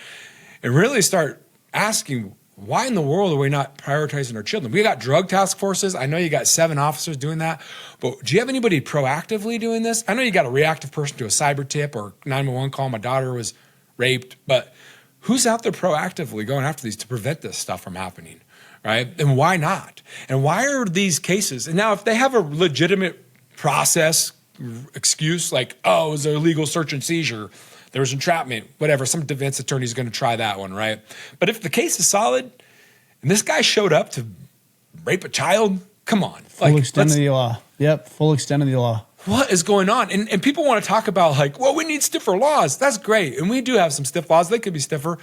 and really start asking, why in the world are we not prioritizing our children? We got drug task forces. I know you got 7 officers doing that, but do you have anybody proactively doing this? I know you got a reactive person to a cyber tip or 911 call, my daughter was raped, but who's out there proactively going after these to prevent this stuff from happening, right? And why not? And why are these cases? And now if they have a legitimate process excuse, like, oh, it was an illegal search and seizure, there was entrapment, whatever, some defense attorney's going to try that one, right? But if the case is solid and this guy showed up to rape a child, come on. Full extent of the law. Yep, full extent of the law. What is going on? And people want to talk about like, well, we need stiffer laws. That's great. And we do have some stiff laws. They could be stiffer.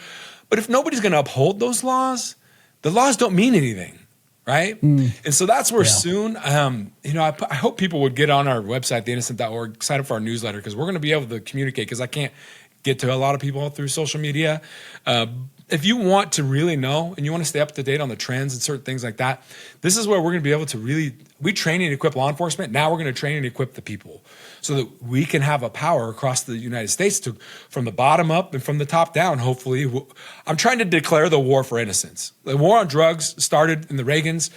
But if nobody's going to uphold those laws, the laws don't mean anything. right? And so that's where soon, I hope people would get on our website, theinnocent.org, sign up for our newsletter, because we're going to be able to communicate, because I can't get to a lot of people through social media. If you want to really know and you want to stay up to date on the trends and certain things like that, this is where we're going to be able to we train and equip law enforcement. Now we're going to train and equip the people so that we can have a power across the United States from the bottom up and from the top down. Hopefully, I'm trying to declare the war for innocence. The war on drugs started in the Reagans.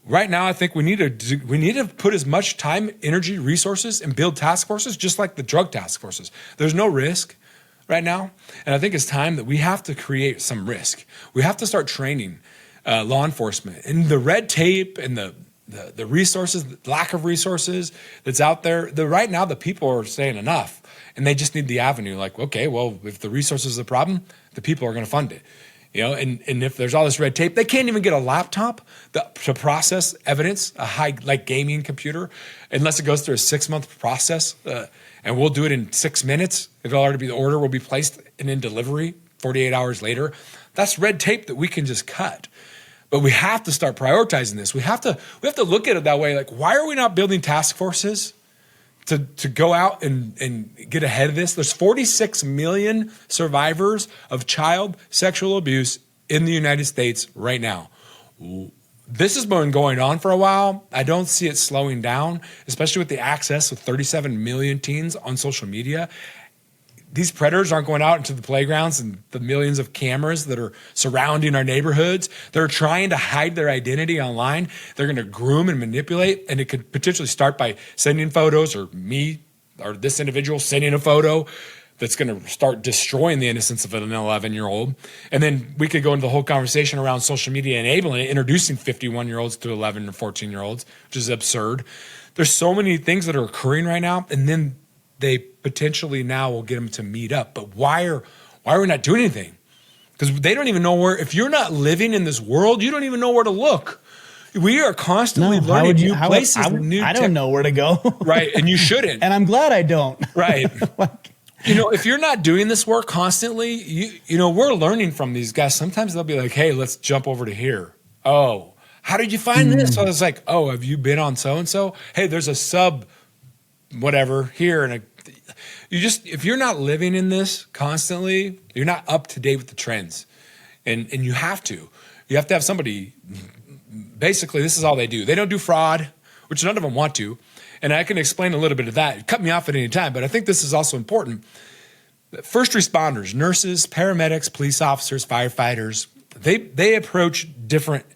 Right now, I think we need to put as much time, energy, resources, and build task forces, just like the drug task forces. There's no risk right now, and I think it's time that we have to create some risk. We have to start training law enforcement, and the red tape and the resources, the lack of resources that's out there. Right now, the people are saying enough, and they just need the avenue. Like, okay, well, if the resources is a problem, the people are going to fund it. And if there's all this red tape, they can't even get a laptop to process evidence, a high, like, gaming computer, unless it goes through a 6-month process. And we'll do it in 6 minutes. The order will be placed and in delivery 48 hours later. That's red tape that we can just cut. But we have to start prioritizing this. We have to look at it that way. Like, why are we not building task forces to go out and get ahead of this? There's 46 million survivors of child sexual abuse in the United States right now. This has been going on for a while. I don't see it slowing down, especially with the access of 37 million teens on social media. These predators aren't going out into the playgrounds and the millions of cameras that are surrounding our neighborhoods. They're trying to hide their identity online. They're going to groom and manipulate, and it could potentially start by sending photos, or me or this individual sending a photo that's going to start destroying the innocence of an 11-year-old. And then we could go into the whole conversation around social media enabling it, introducing 51-year-olds to 11 or 14-year-olds, which is absurd. There's so many things that are occurring right now, and then they potentially now will get them to meet up. But why are we not doing anything? Because they don't even know where. If you're not living in this world, you don't even know where to look. We are constantly learning new places. I don't know where to go. Right, and you shouldn't. And I'm glad I don't. Right. If you're not doing this work constantly, we're learning from these guys. Sometimes they'll be like, hey, let's jump over to here. Oh, how did you find this? So I was like, oh, have you been on so-and-so? Hey, there's a sub whatever here. And if you're not living in this constantly, you're not up to date with the trends. And you have to have somebody. Basically, this is all they do. They don't do fraud, which none of them want to. And I can explain a little bit of that. Cut me off at any time, but I think this is also important. First responders, nurses, paramedics, police officers, firefighters, they approach different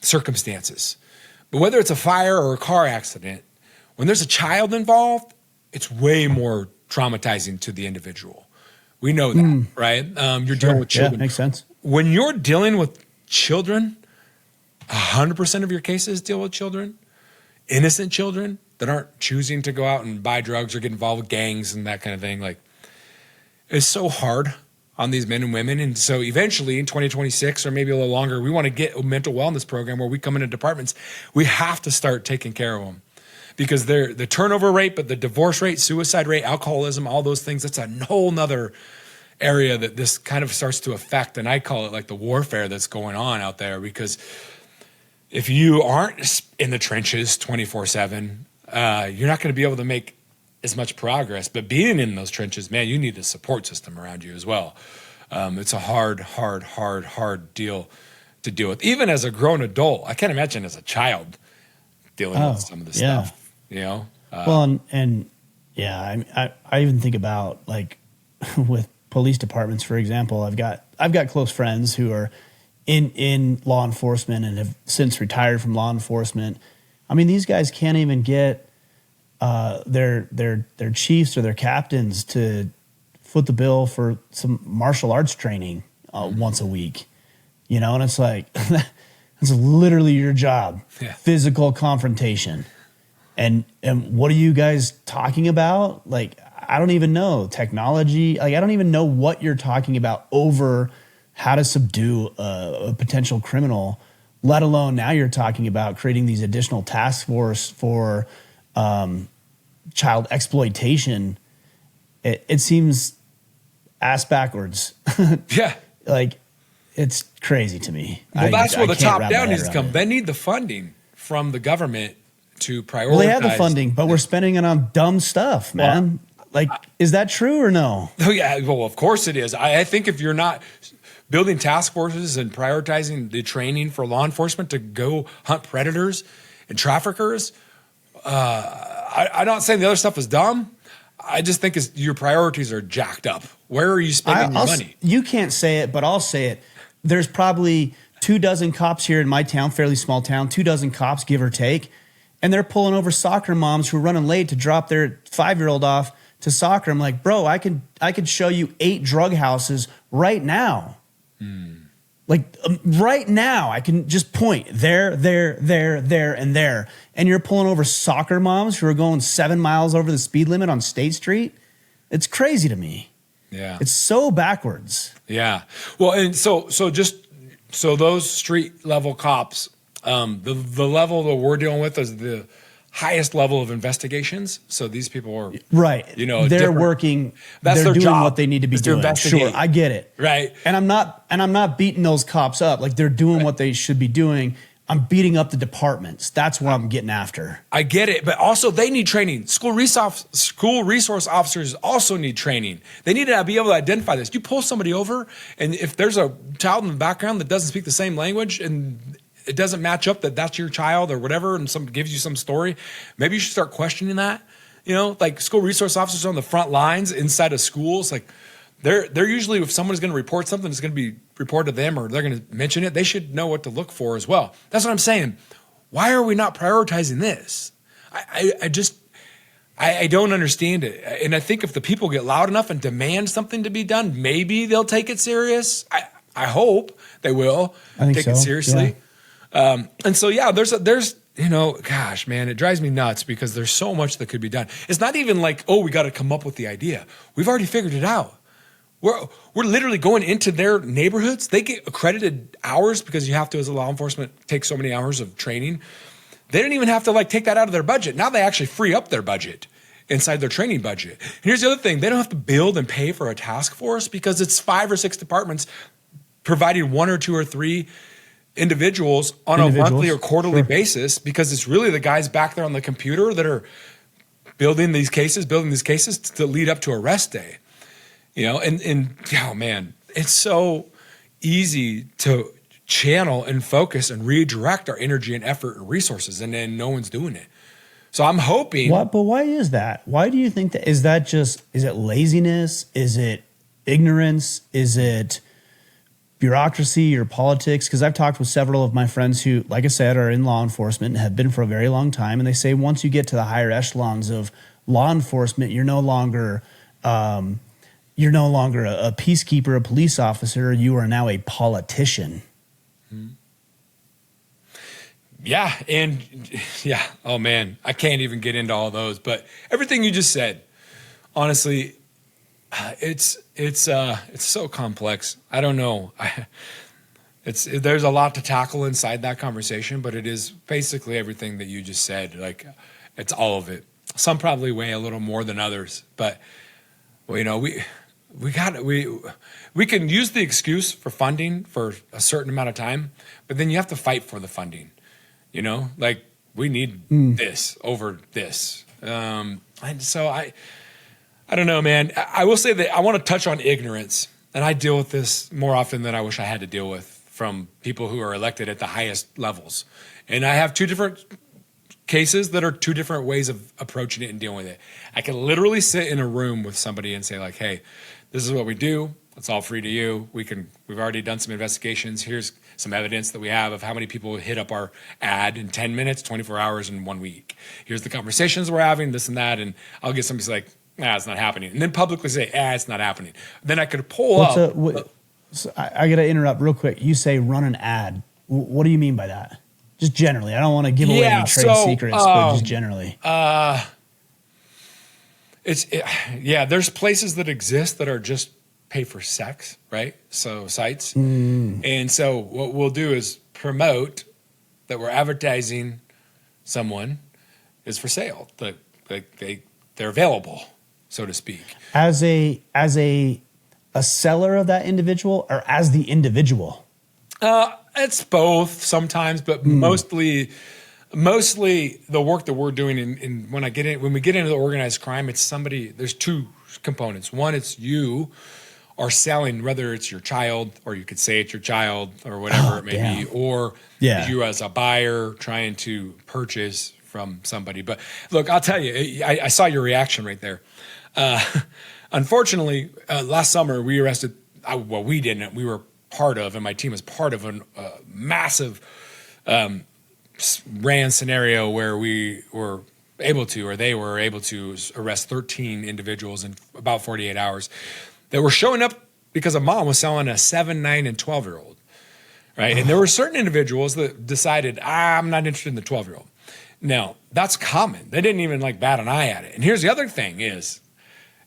circumstances. But whether it's a fire or a car accident, when there's a child involved, it's way more traumatizing to the individual. We know that, right? You're dealing with children. Yeah, makes sense. When you're dealing with children, 100% of your cases deal with children, innocent children that aren't choosing to go out and buy drugs or get involved with gangs and that kind of thing. Like, it's so hard on these men and women. And so eventually in 2026 or maybe a little longer, we want to get a mental wellness program where we come into departments. We have to start taking care of them because the turnover rate, but the divorce rate, suicide rate, alcoholism, all those things, that's a whole nother area that this kind of starts to affect. And I call it like the warfare that's going on out there, because if you aren't in the trenches 24/7, you're not going to be able to make as much progress. But being in those trenches, man, you need a support system around you as well. It's a hard deal to deal with. Even as a grown adult, I can't imagine as a child dealing with some of this stuff. Well, and I even think about, like, with police departments, for example. I've got close friends who are in law enforcement and have since retired from law enforcement. I mean, these guys can't even get their chiefs or their captains to foot the bill for some martial arts training once a week, and it's like, that's literally your job. Yeah. Physical confrontation. And what are you guys talking about? Like, I don't even know technology. Like, I don't even know what you're talking about over how to subdue a potential criminal, let alone now you're talking about creating these additional task force for child exploitation. It seems ass backwards. Yeah. Like, It's crazy to me. Well, that's where the can't top wrap down my needs head to come. around it. They need the funding from the government to prioritize. Well, they have the funding, but we're spending it on dumb stuff, man. Like, is that true or no? Oh, yeah. Well, of course it is. I think if you're not building task forces and prioritizing the training for law enforcement to go hunt predators and traffickers, I'm not saying the other stuff is dumb. I just think your priorities are jacked up. Where are you spending your money? You can't say it, but I'll say it. There's probably 24 cops here in my town, fairly small town, 24 cops, give or take, and they're pulling over soccer moms who are running late to drop their 5-year-old off to soccer. I'm like, bro, I could show you 8 drug houses right now. Like right now, I can just point there, and there. And you're pulling over soccer moms who are going 7 miles over the speed limit on State Street. It's crazy to me. Yeah. It's so backwards. Yeah. Well, and so those street level cops, the level that we're dealing with is the highest level of investigations. So these people are right. They're working. That's they're their doing job, what they need to be doing. Sure, I get it. Right. And I'm not beating those cops up. Like they're doing what they should be doing. I'm beating up the departments. That's what I'm getting after. I get it, but also they need training. School resource officers also need training. They need to be able to identify this. You pull somebody over, and if there's a child in the background that doesn't speak the same language and it doesn't match up that that's your child or whatever, and someone gives you some story, maybe you should start questioning that. Like school resource officers on the front lines inside of schools, like they're usually, if someone's going to report something, it's going to be reported to them or they're going to mention it, they should know what to look for as well. That's what I'm saying. Why are we not prioritizing this? I don't understand it. And I think if the people get loud enough and demand something to be done, maybe they'll take it serious. I hope they will take it seriously. Yeah. And so, yeah, there's gosh, man, it drives me nuts because there's so much that could be done. It's not even like, oh, we got to come up with the idea. We've already figured it out. We're literally going into their neighborhoods. They get accredited hours because you have to, as a law enforcement, take so many hours of training. They didn't even have to take that out of their budget. Now they actually free up their budget inside their training budget. And here's the other thing. They don't have to build and pay for a task force because it's 5 or 6 departments providing 1 or 2 or 3 individuals on a monthly or quarterly basis, because it's really the guys back there on the computer that are building these cases to lead up to arrest day. And oh man, it's so easy to channel and focus and redirect our energy and effort and resources, and then no one's doing it. So I'm hoping. But why is that? Why do you think that? Is it laziness? Is it ignorance? Is it bureaucracy or politics? Because I've talked with several of my friends who, like I said, are in law enforcement and have been for a very long time, and they say once you get to the higher echelons of law enforcement, you're no longer a peacekeeper, a police officer. You are now a politician. Yeah. And yeah. Oh man, I can't even get into all those, but everything you just said, honestly, it's so complex. I don't know. There's a lot to tackle inside that conversation, but it is basically everything that you just said. Like it's all of it. Some probably weigh a little more than others, but we can use the excuse for funding for a certain amount of time, but then you have to fight for the funding. We need this over this. And so I don't know, man. I will say that I want to touch on ignorance, and I deal with this more often than I wish I had to deal with from people who are elected at the highest levels. And I have 2 different cases that are 2 different ways of approaching it and dealing with it. I can literally sit in a room with somebody and say like, hey, this is what we do. It's all free to you. We've already done some investigations. Here's some evidence that we have of how many people hit up our ad in 10 minutes, 24 hours, in 1 week. Here's the conversations we're having, this and that. And I'll get somebody like, it's not happening. And then publicly say, it's not happening. Then I could pull up. So I got to interrupt real quick. You say run an ad. What do you mean by that? Just generally. I don't want to give away any trade secrets, but just generally. There's places that exist that are just pay for sex, right? So sites. And so what we'll do is promote that we're advertising someone is for sale. They're available, so to speak. As a seller of that individual, or as the individual? It's both sometimes, but mostly the work that we're doing when we get into the organized crime, it's somebody. There's two components. One, it's you are selling, whether it's your child, or you could say it's your child, or whatever it may be, or you as a buyer trying to purchase from somebody. But look, I'll tell you, I saw your reaction right there. Unfortunately, last summer we arrested. We didn't. We were part of, and my team was part of a massive ran scenario where we were able to, or they were able to, arrest 13 individuals in about 48 hours that were showing up because a mom was selling a 7, 9, and 12-year-old, right? And there were certain individuals that decided, I'm not interested in the 12-year-old. Now, that's common. They didn't even bat an eye at it. And here's the other thing is,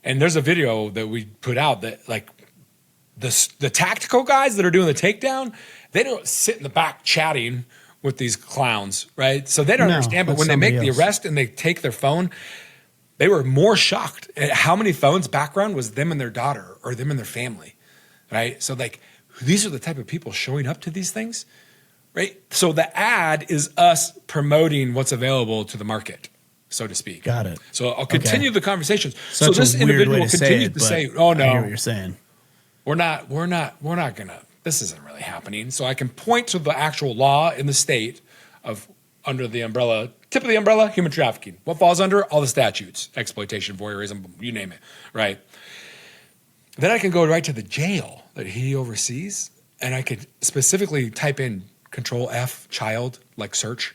and there's a video that we put out that the tactical guys that are doing the takedown, they don't sit in the back chatting with these clowns, right? So they don't understand. But when they make the arrest and they take their phone, they were more shocked at how many phones background was them and their daughter or them and their family, right? So these are the type of people showing up to these things, right? So the ad is us promoting what's available to the market, so to speak. Got it. So I'll continue the conversations. So this individual continues to say, "Oh no, I hear what you're saying. We're not gonna. This isn't really happening." So I can point to the actual law in the state of under the umbrella. Tip of the umbrella, human trafficking. What falls under? All the statutes, exploitation, voyeurism, you name it, right? Then I can go right to the jail that he oversees, and I could specifically type in Control F, child, search,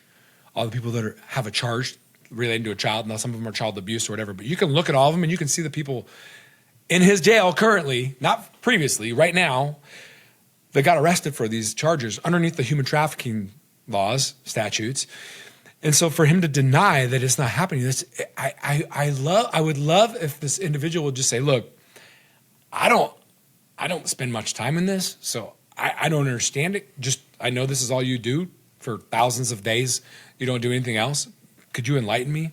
all the people that have a charge relating to a child. Now, some of them are child abuse or whatever, but you can look at all of them and you can see the people in his jail currently, not previously, right now, that got arrested for these charges underneath the human trafficking laws, statutes. And so for him to deny that it's not happening, I would love if this individual would just say, look, I don't spend much time in this, so I don't understand it. Just, I know this is all you do for thousands of days. You don't do anything else. Could you enlighten me?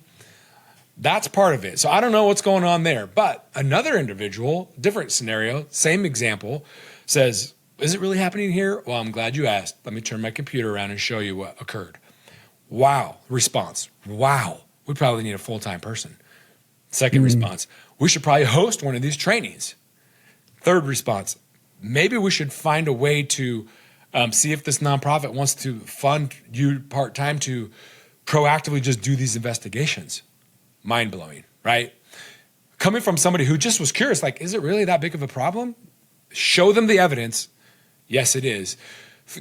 That's part of it. So I don't know what's going on there. But another individual, different scenario, same example, says, is it really happening here? Well, I'm glad you asked. Let me turn my computer around and show you what occurred. Wow. Response. Wow. We probably need a full-time person. Second response. We should probably host one of these trainings. Third response. Maybe we should find a way to see if this nonprofit wants to fund you part-time to proactively just do these investigations. Mind-blowing, right? Coming from somebody who just was curious, is it really that big of a problem? Show them the evidence. Yes, it is.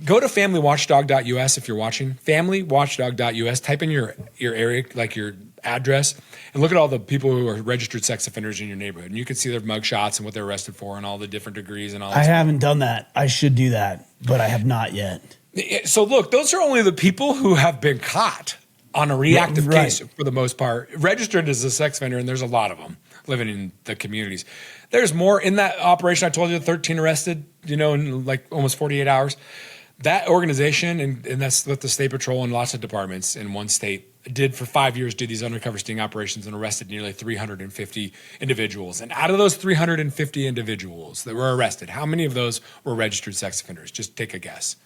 Go to familywatchdog.us if you're watching. Familywatchdog.us. Type in your area, your address, and look at all the people who are registered sex offenders in your neighborhood. And you can see their mugshots and what they're arrested for and all the different degrees and all that. I haven't done that. I should do that, but I have not yet. So look, those are only the people who have been caught on a reactive case for the most part. Registered as a sex offender, and there's a lot of them living in the communities. There's more in that operation. I told you 13 arrested, in almost 48 hours. That organization, and that's what the State Patrol and lots of departments in one state did for 5 years, did these undercover sting operations and arrested nearly 350 individuals. And out of those 350 individuals that were arrested, how many of those were registered sex offenders? Just take a guess.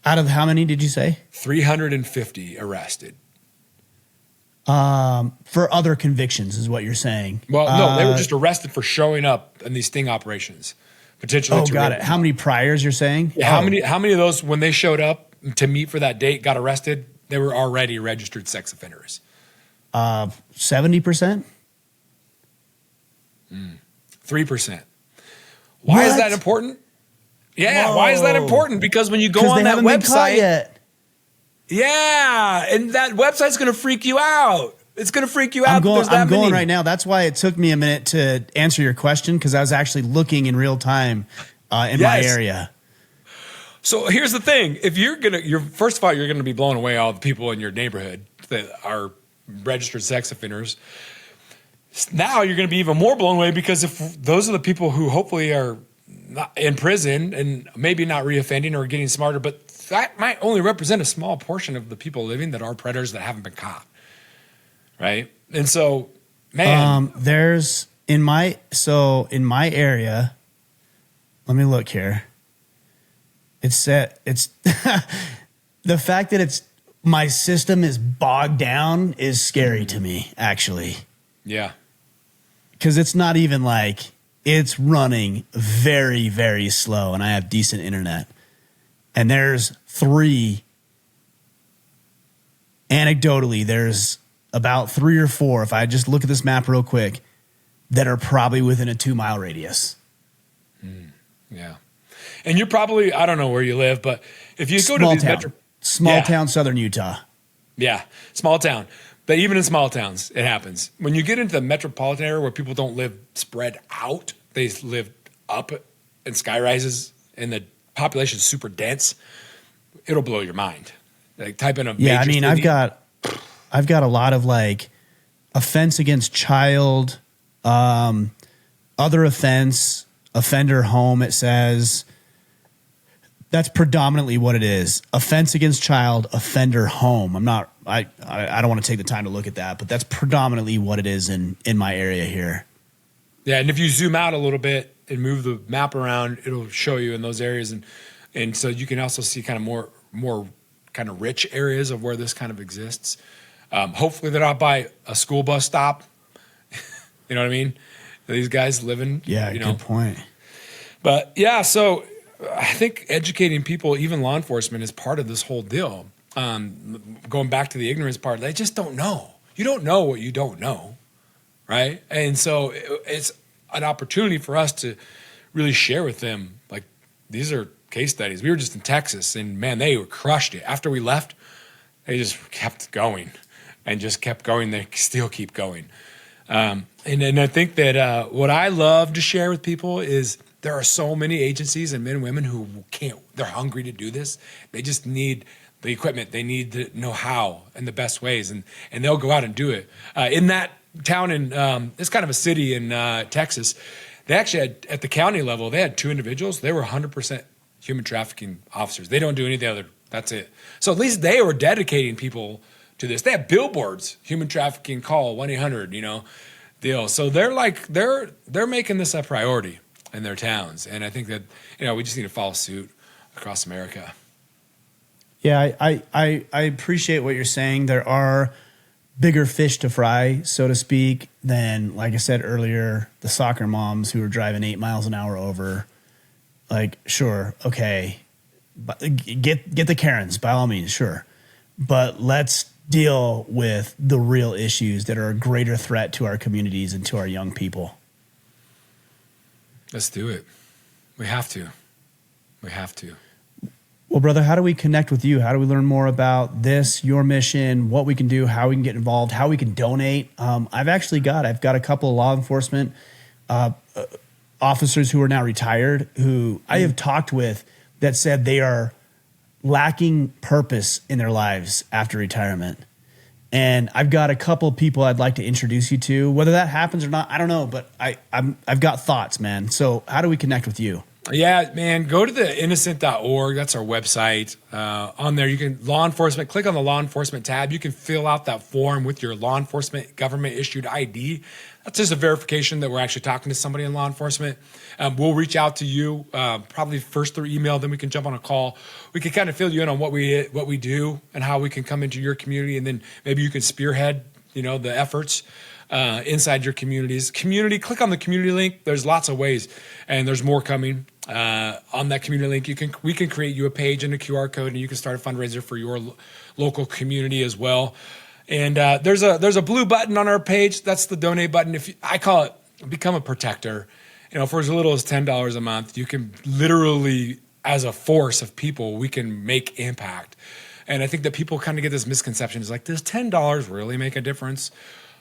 Out of how many did you say? 350 arrested. For other convictions is what you're saying. Well, no, they were just arrested for showing up in these sting operations. Potentially. Oh, got it. How many priors you're saying? Yeah, how many of those, when they showed up to meet for that date, got arrested, they were already registered sex offenders? 70%? 3%. Why is that important? Yeah, whoa. Why is that important? Because when you go on that website, and that website's going to freak you out. It's going to freak you out. I'm going right now. That's why it took me a minute to answer your question, because I was actually looking in real time in my area. So here's the thing: if first of all, you're going to be blowing away all the people in your neighborhood that are registered sex offenders. Now you're going to be even more blown away, because if those are the people who hopefully are not in prison and maybe not reoffending or getting smarter, but that might only represent a small portion of the people living that are predators that haven't been caught. Right. And so, man, there's in my area, let me look here. It's the fact that my system is bogged down is scary to me, actually. Yeah. Because it's not even like it's running very, very slow and I have decent internet. And there's anecdotally, there's about 3 or 4, if I just look at this map real quick, that are probably within a 2-mile radius. Yeah. And you're probably, I don't know where you live, but if you go to these small town, southern Utah. Yeah, small town. But even in small towns, it happens. When you get into the metropolitan area where people don't live spread out, they live up in sky rises and the population's super dense, it'll blow your mind. Like type in a major city. I've got a lot of like offense against child, other offense, offender home, it says. That's predominantly what it is. Offense against child, offender home. I don't want to take the time to look at that, but that's predominantly what it is in my area here. Yeah, and if you zoom out a little bit and move the map around, it'll show you in those areas, and so you can also see kind of more kind of rich areas of where this kind of exists. Hopefully they're not by a school bus stop. You know what I mean? These guys living. Yeah, good point. But yeah, so I think educating people, even law enforcement, is part of this whole deal. Going back to the ignorance part, they just don't know. You don't know what you don't know, right? And so it's an opportunity for us to really share with them, like, these are case studies. We were just in Texas, and man, they crushed it. After we left, they just kept going and just kept going. They still keep going. And I think that what I love to share with people is there are so many agencies and men and women who can't, they're hungry to do this. They just need the equipment. They need to know how and the best ways, and they'll go out and do it. In that town, it's kind of a city in Texas, they actually had, at the county level, they had 2 individuals. They were 100% human trafficking officers. They don't do anything other. That's it. So at least they were dedicating people to this. They have billboards, human trafficking call, 1-800, deal. So they're making this a priority in their towns. And I think that, we just need to follow suit across America. Yeah, I appreciate what you're saying. There are bigger fish to fry, so to speak, than, like I said earlier, the soccer moms who are driving 8 miles an hour over. Like, sure, okay, but get the Karens, by all means, sure. But let's deal with the real issues that are a greater threat to our communities and to our young people. Let's do it. We have to. We have to. Well, brother, how do we connect with you? How do we learn more about this, your mission, what we can do, how we can get involved, how we can donate? I've got a couple of law enforcement officers who are now retired who I have talked with that said they are lacking purpose in their lives after retirement. And I've got a couple of people I'd like to introduce you to. Whether that happens or not, I don't know, but I've got thoughts, man. So how do we connect with you? Yeah, man, go to the innocent.org. That's our website. On there, you can law enforcement, click on the law enforcement tab. You can fill out that form with your law enforcement government issued ID. That's just a verification that we're actually talking to somebody in law enforcement. We'll reach out to you probably first through email, then we can jump on a call. We can kind of fill you in on what we do and how we can come into your community, and then maybe you can spearhead, the efforts inside your communities. Click on the community link. There's lots of ways, and there's more coming. On that community link, we can create you a page and a QR code, and you can start a fundraiser for your local community as well. And there's a blue button on our page. That's the donate button. I call it become a protector. For as little as $10 a month, you can literally, as a force of people, we can make impact. And I think that people kind of get this misconception. It's like, does $10 really make a difference?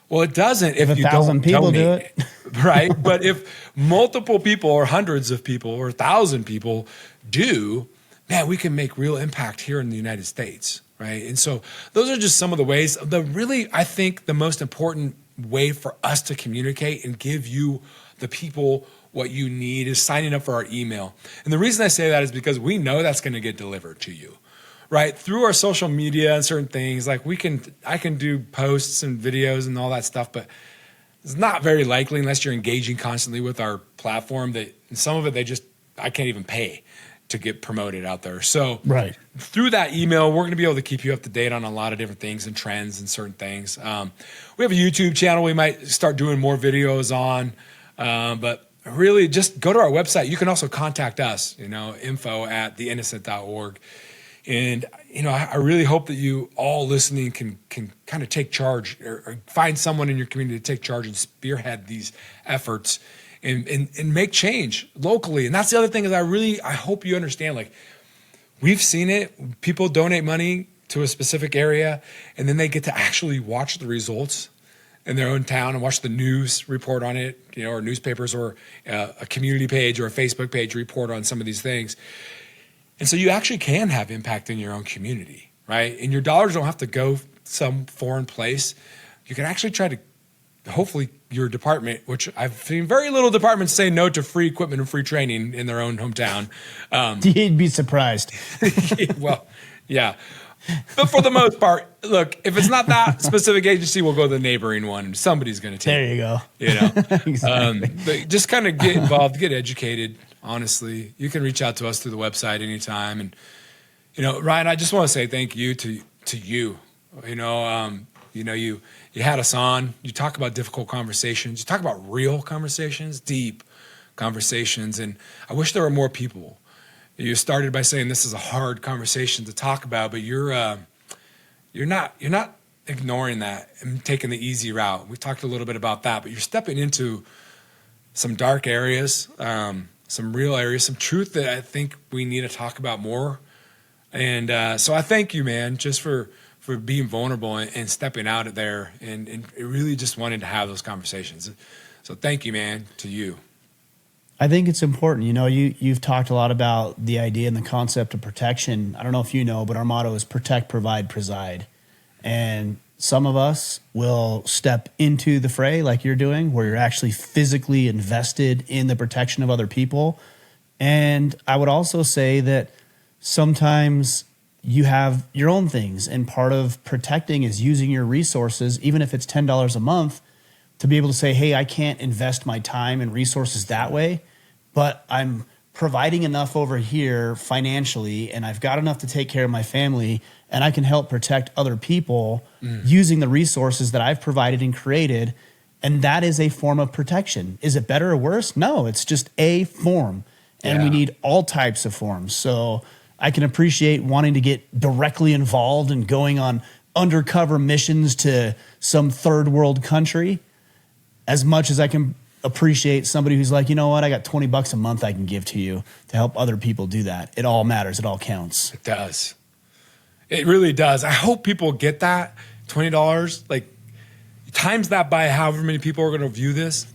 Well, it doesn't if you 1,000 people donate, do it, right? But if multiple people or hundreds of people or 1,000 people do, man, we can make real impact here in the United States, right? And so those are just some of the ways. I think the most important way for us to communicate and give you, the people, what you need is signing up for our email. And the reason I say that is because we know that's going to get delivered to you. Right, through our social media and certain things, like I can do posts and videos and all that stuff, but it's not very likely unless you're engaging constantly with our platform. That some of it I can't even pay to get promoted out there. So right. through that email, we're going to be able to keep you up to date on a lot of different things and trends and certain things. We have a YouTube channel we might start doing more videos on, but really just go to our website. You can also contact us, info@theinnocent.org. And, I really hope that you all listening can kind of take charge or find someone in your community to take charge and spearhead these efforts and make change locally. And that's the other thing is I hope you understand, like, we've seen it. People donate money to a specific area, and then they get to actually watch the results in their own town and watch the news report on it, or newspapers or a community page or a Facebook page report on some of these things. And so you actually can have impact in your own community, right? And your dollars don't have to go some foreign place. You can actually try to, hopefully your department, which I've seen very little departments say no to free equipment and free training in their own hometown. You'd be surprised. Well, yeah. But for the most part, look, if it's not that specific agency, we'll go to the neighboring one. And somebody's going to take it. There you go. Exactly. But just kind of get involved, get educated. Honestly, you can reach out to us through the website anytime. And, Ryan, I just want to say thank you to you. You had us on. You talk about difficult conversations. You talk about real conversations, deep conversations. And I wish there were more people. You started by saying this is a hard conversation to talk about, but you're not ignoring that and taking the easy route. We talked a little bit about that, but you're stepping into some dark areas, some real areas, some truth that I think we need to talk about more. And so I thank you, man, just for being vulnerable and stepping out of there and really just wanting to have those conversations. So thank you, man, to you. I think it's important. You've talked a lot about the idea and the concept of protection. I don't know if you know, but our motto is protect, provide, preside. And some of us will step into the fray like you're doing, where you're actually physically invested in the protection of other people. And I would also say that sometimes you have your own things, and part of protecting is using your resources, even if it's $10 a month, to be able to say, hey, I can't invest my time and resources that way, but I'm providing enough over here financially, and I've got enough to take care of my family, and I can help protect other people using the resources that I've provided and created. And that is a form of protection. Is it better or worse? No, it's just a form. And we need all types of forms. So I can appreciate wanting to get directly involved and going on undercover missions to some third world country, as much as I can appreciate somebody who's like, you know what, I got $20 a month I can give to you to help other people do that. It all matters. It all counts. It does. It really does. I hope people get that $20, like times that by however many people are going to view this.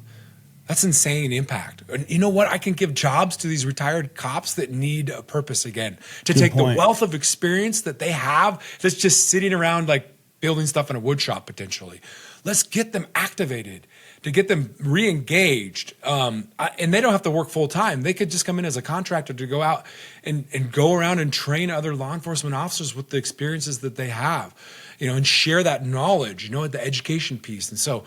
That's insane impact. And you know what? I can give jobs to these retired cops that need a purpose again, to take the wealth of experience that they have that's just sitting around like building stuff in a wood shop potentially. Let's get them activated, to get them re-engaged. And they don't have to work full time. They could just come in as a contractor to go out and go around and train other law enforcement officers with the experiences that they have, and share that knowledge, the education piece. And so,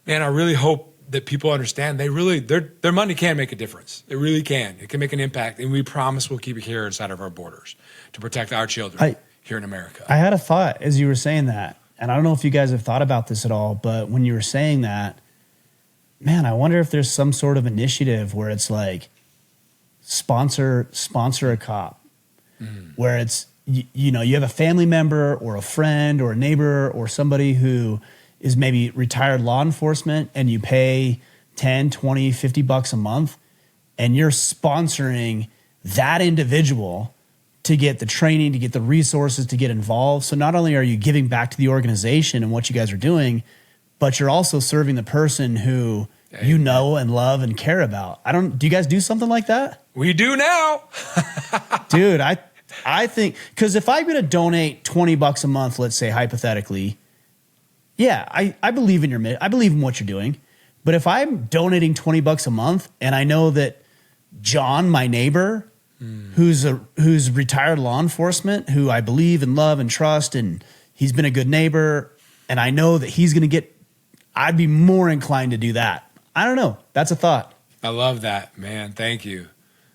man, I really hope that people understand their money can make a difference. It really can. It can make an impact. And we promise we'll keep it here inside of our borders to protect our children here in America. I had a thought as you were saying that, and I don't know if you guys have thought about this at all, but when you were saying that, man, I wonder if there's some sort of initiative where it's like sponsor a cop, where it's, you have a family member or a friend or a neighbor or somebody who is maybe retired law enforcement, and you pay 10, 20, $50 a month, and you're sponsoring that individual to get the training, to get the resources, to get involved. So not only are you giving back to the organization and what you guys are doing, but you're also serving the person who you know and love and care about. Do you guys do something like that? We do now. Dude, I think, because if I'm going to donate $20 a month, let's say hypothetically, yeah, I believe in I believe in what you're doing. But if I'm donating $20 a month and I know that John, my neighbor, who's retired law enforcement, who I believe and love and trust, and he's been a good neighbor, and I know that he's going to I'd be more inclined to do that. I don't know. That's a thought. I love that, man. Thank you.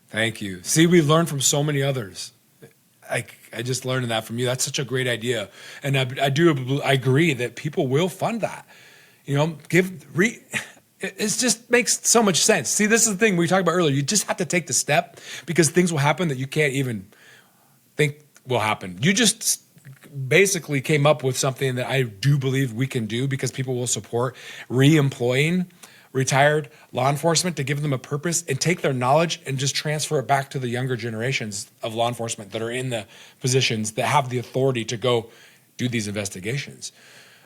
Thank you. See, we learn from so many others. I just learned that from you. That's such a great idea. And I agree that people will fund that. It just makes so much sense. See, this is the thing we talked about earlier. You just have to take the step because things will happen that you can't even think will happen. You just basically came up with something that I do believe we can do because people will support re-employing retired law enforcement to give them a purpose and take their knowledge and just transfer it back to the younger generations of law enforcement that are in the positions that have the authority to go do these investigations.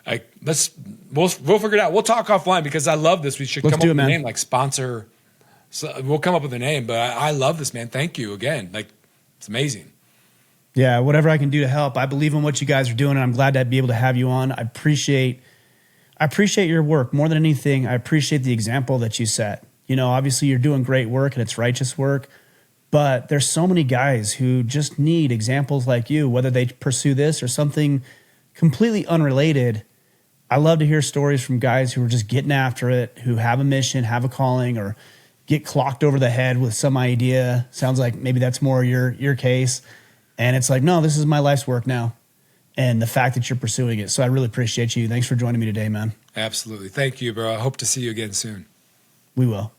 We'll figure it out. We'll talk offline because I love this. We should come up with a name like sponsor. So we'll come up with a name, but I love this, man. Thank you again. It's amazing. Yeah, whatever I can do to help. I believe in what you guys are doing, and I'm glad to be able to have you on. I appreciate your work more than anything. I appreciate the example that you set. Obviously you're doing great work and it's righteous work, but there's so many guys who just need examples like you, whether they pursue this or something completely unrelated. I love to hear stories from guys who are just getting after it, who have a mission, have a calling, or get clocked over the head with some idea. Sounds like maybe that's more your case. And it's like, no, this is my life's work now. And the fact that you're pursuing it. So I really appreciate you. Thanks for joining me today, man. Absolutely. Thank you, bro. I hope to see you again soon. We will.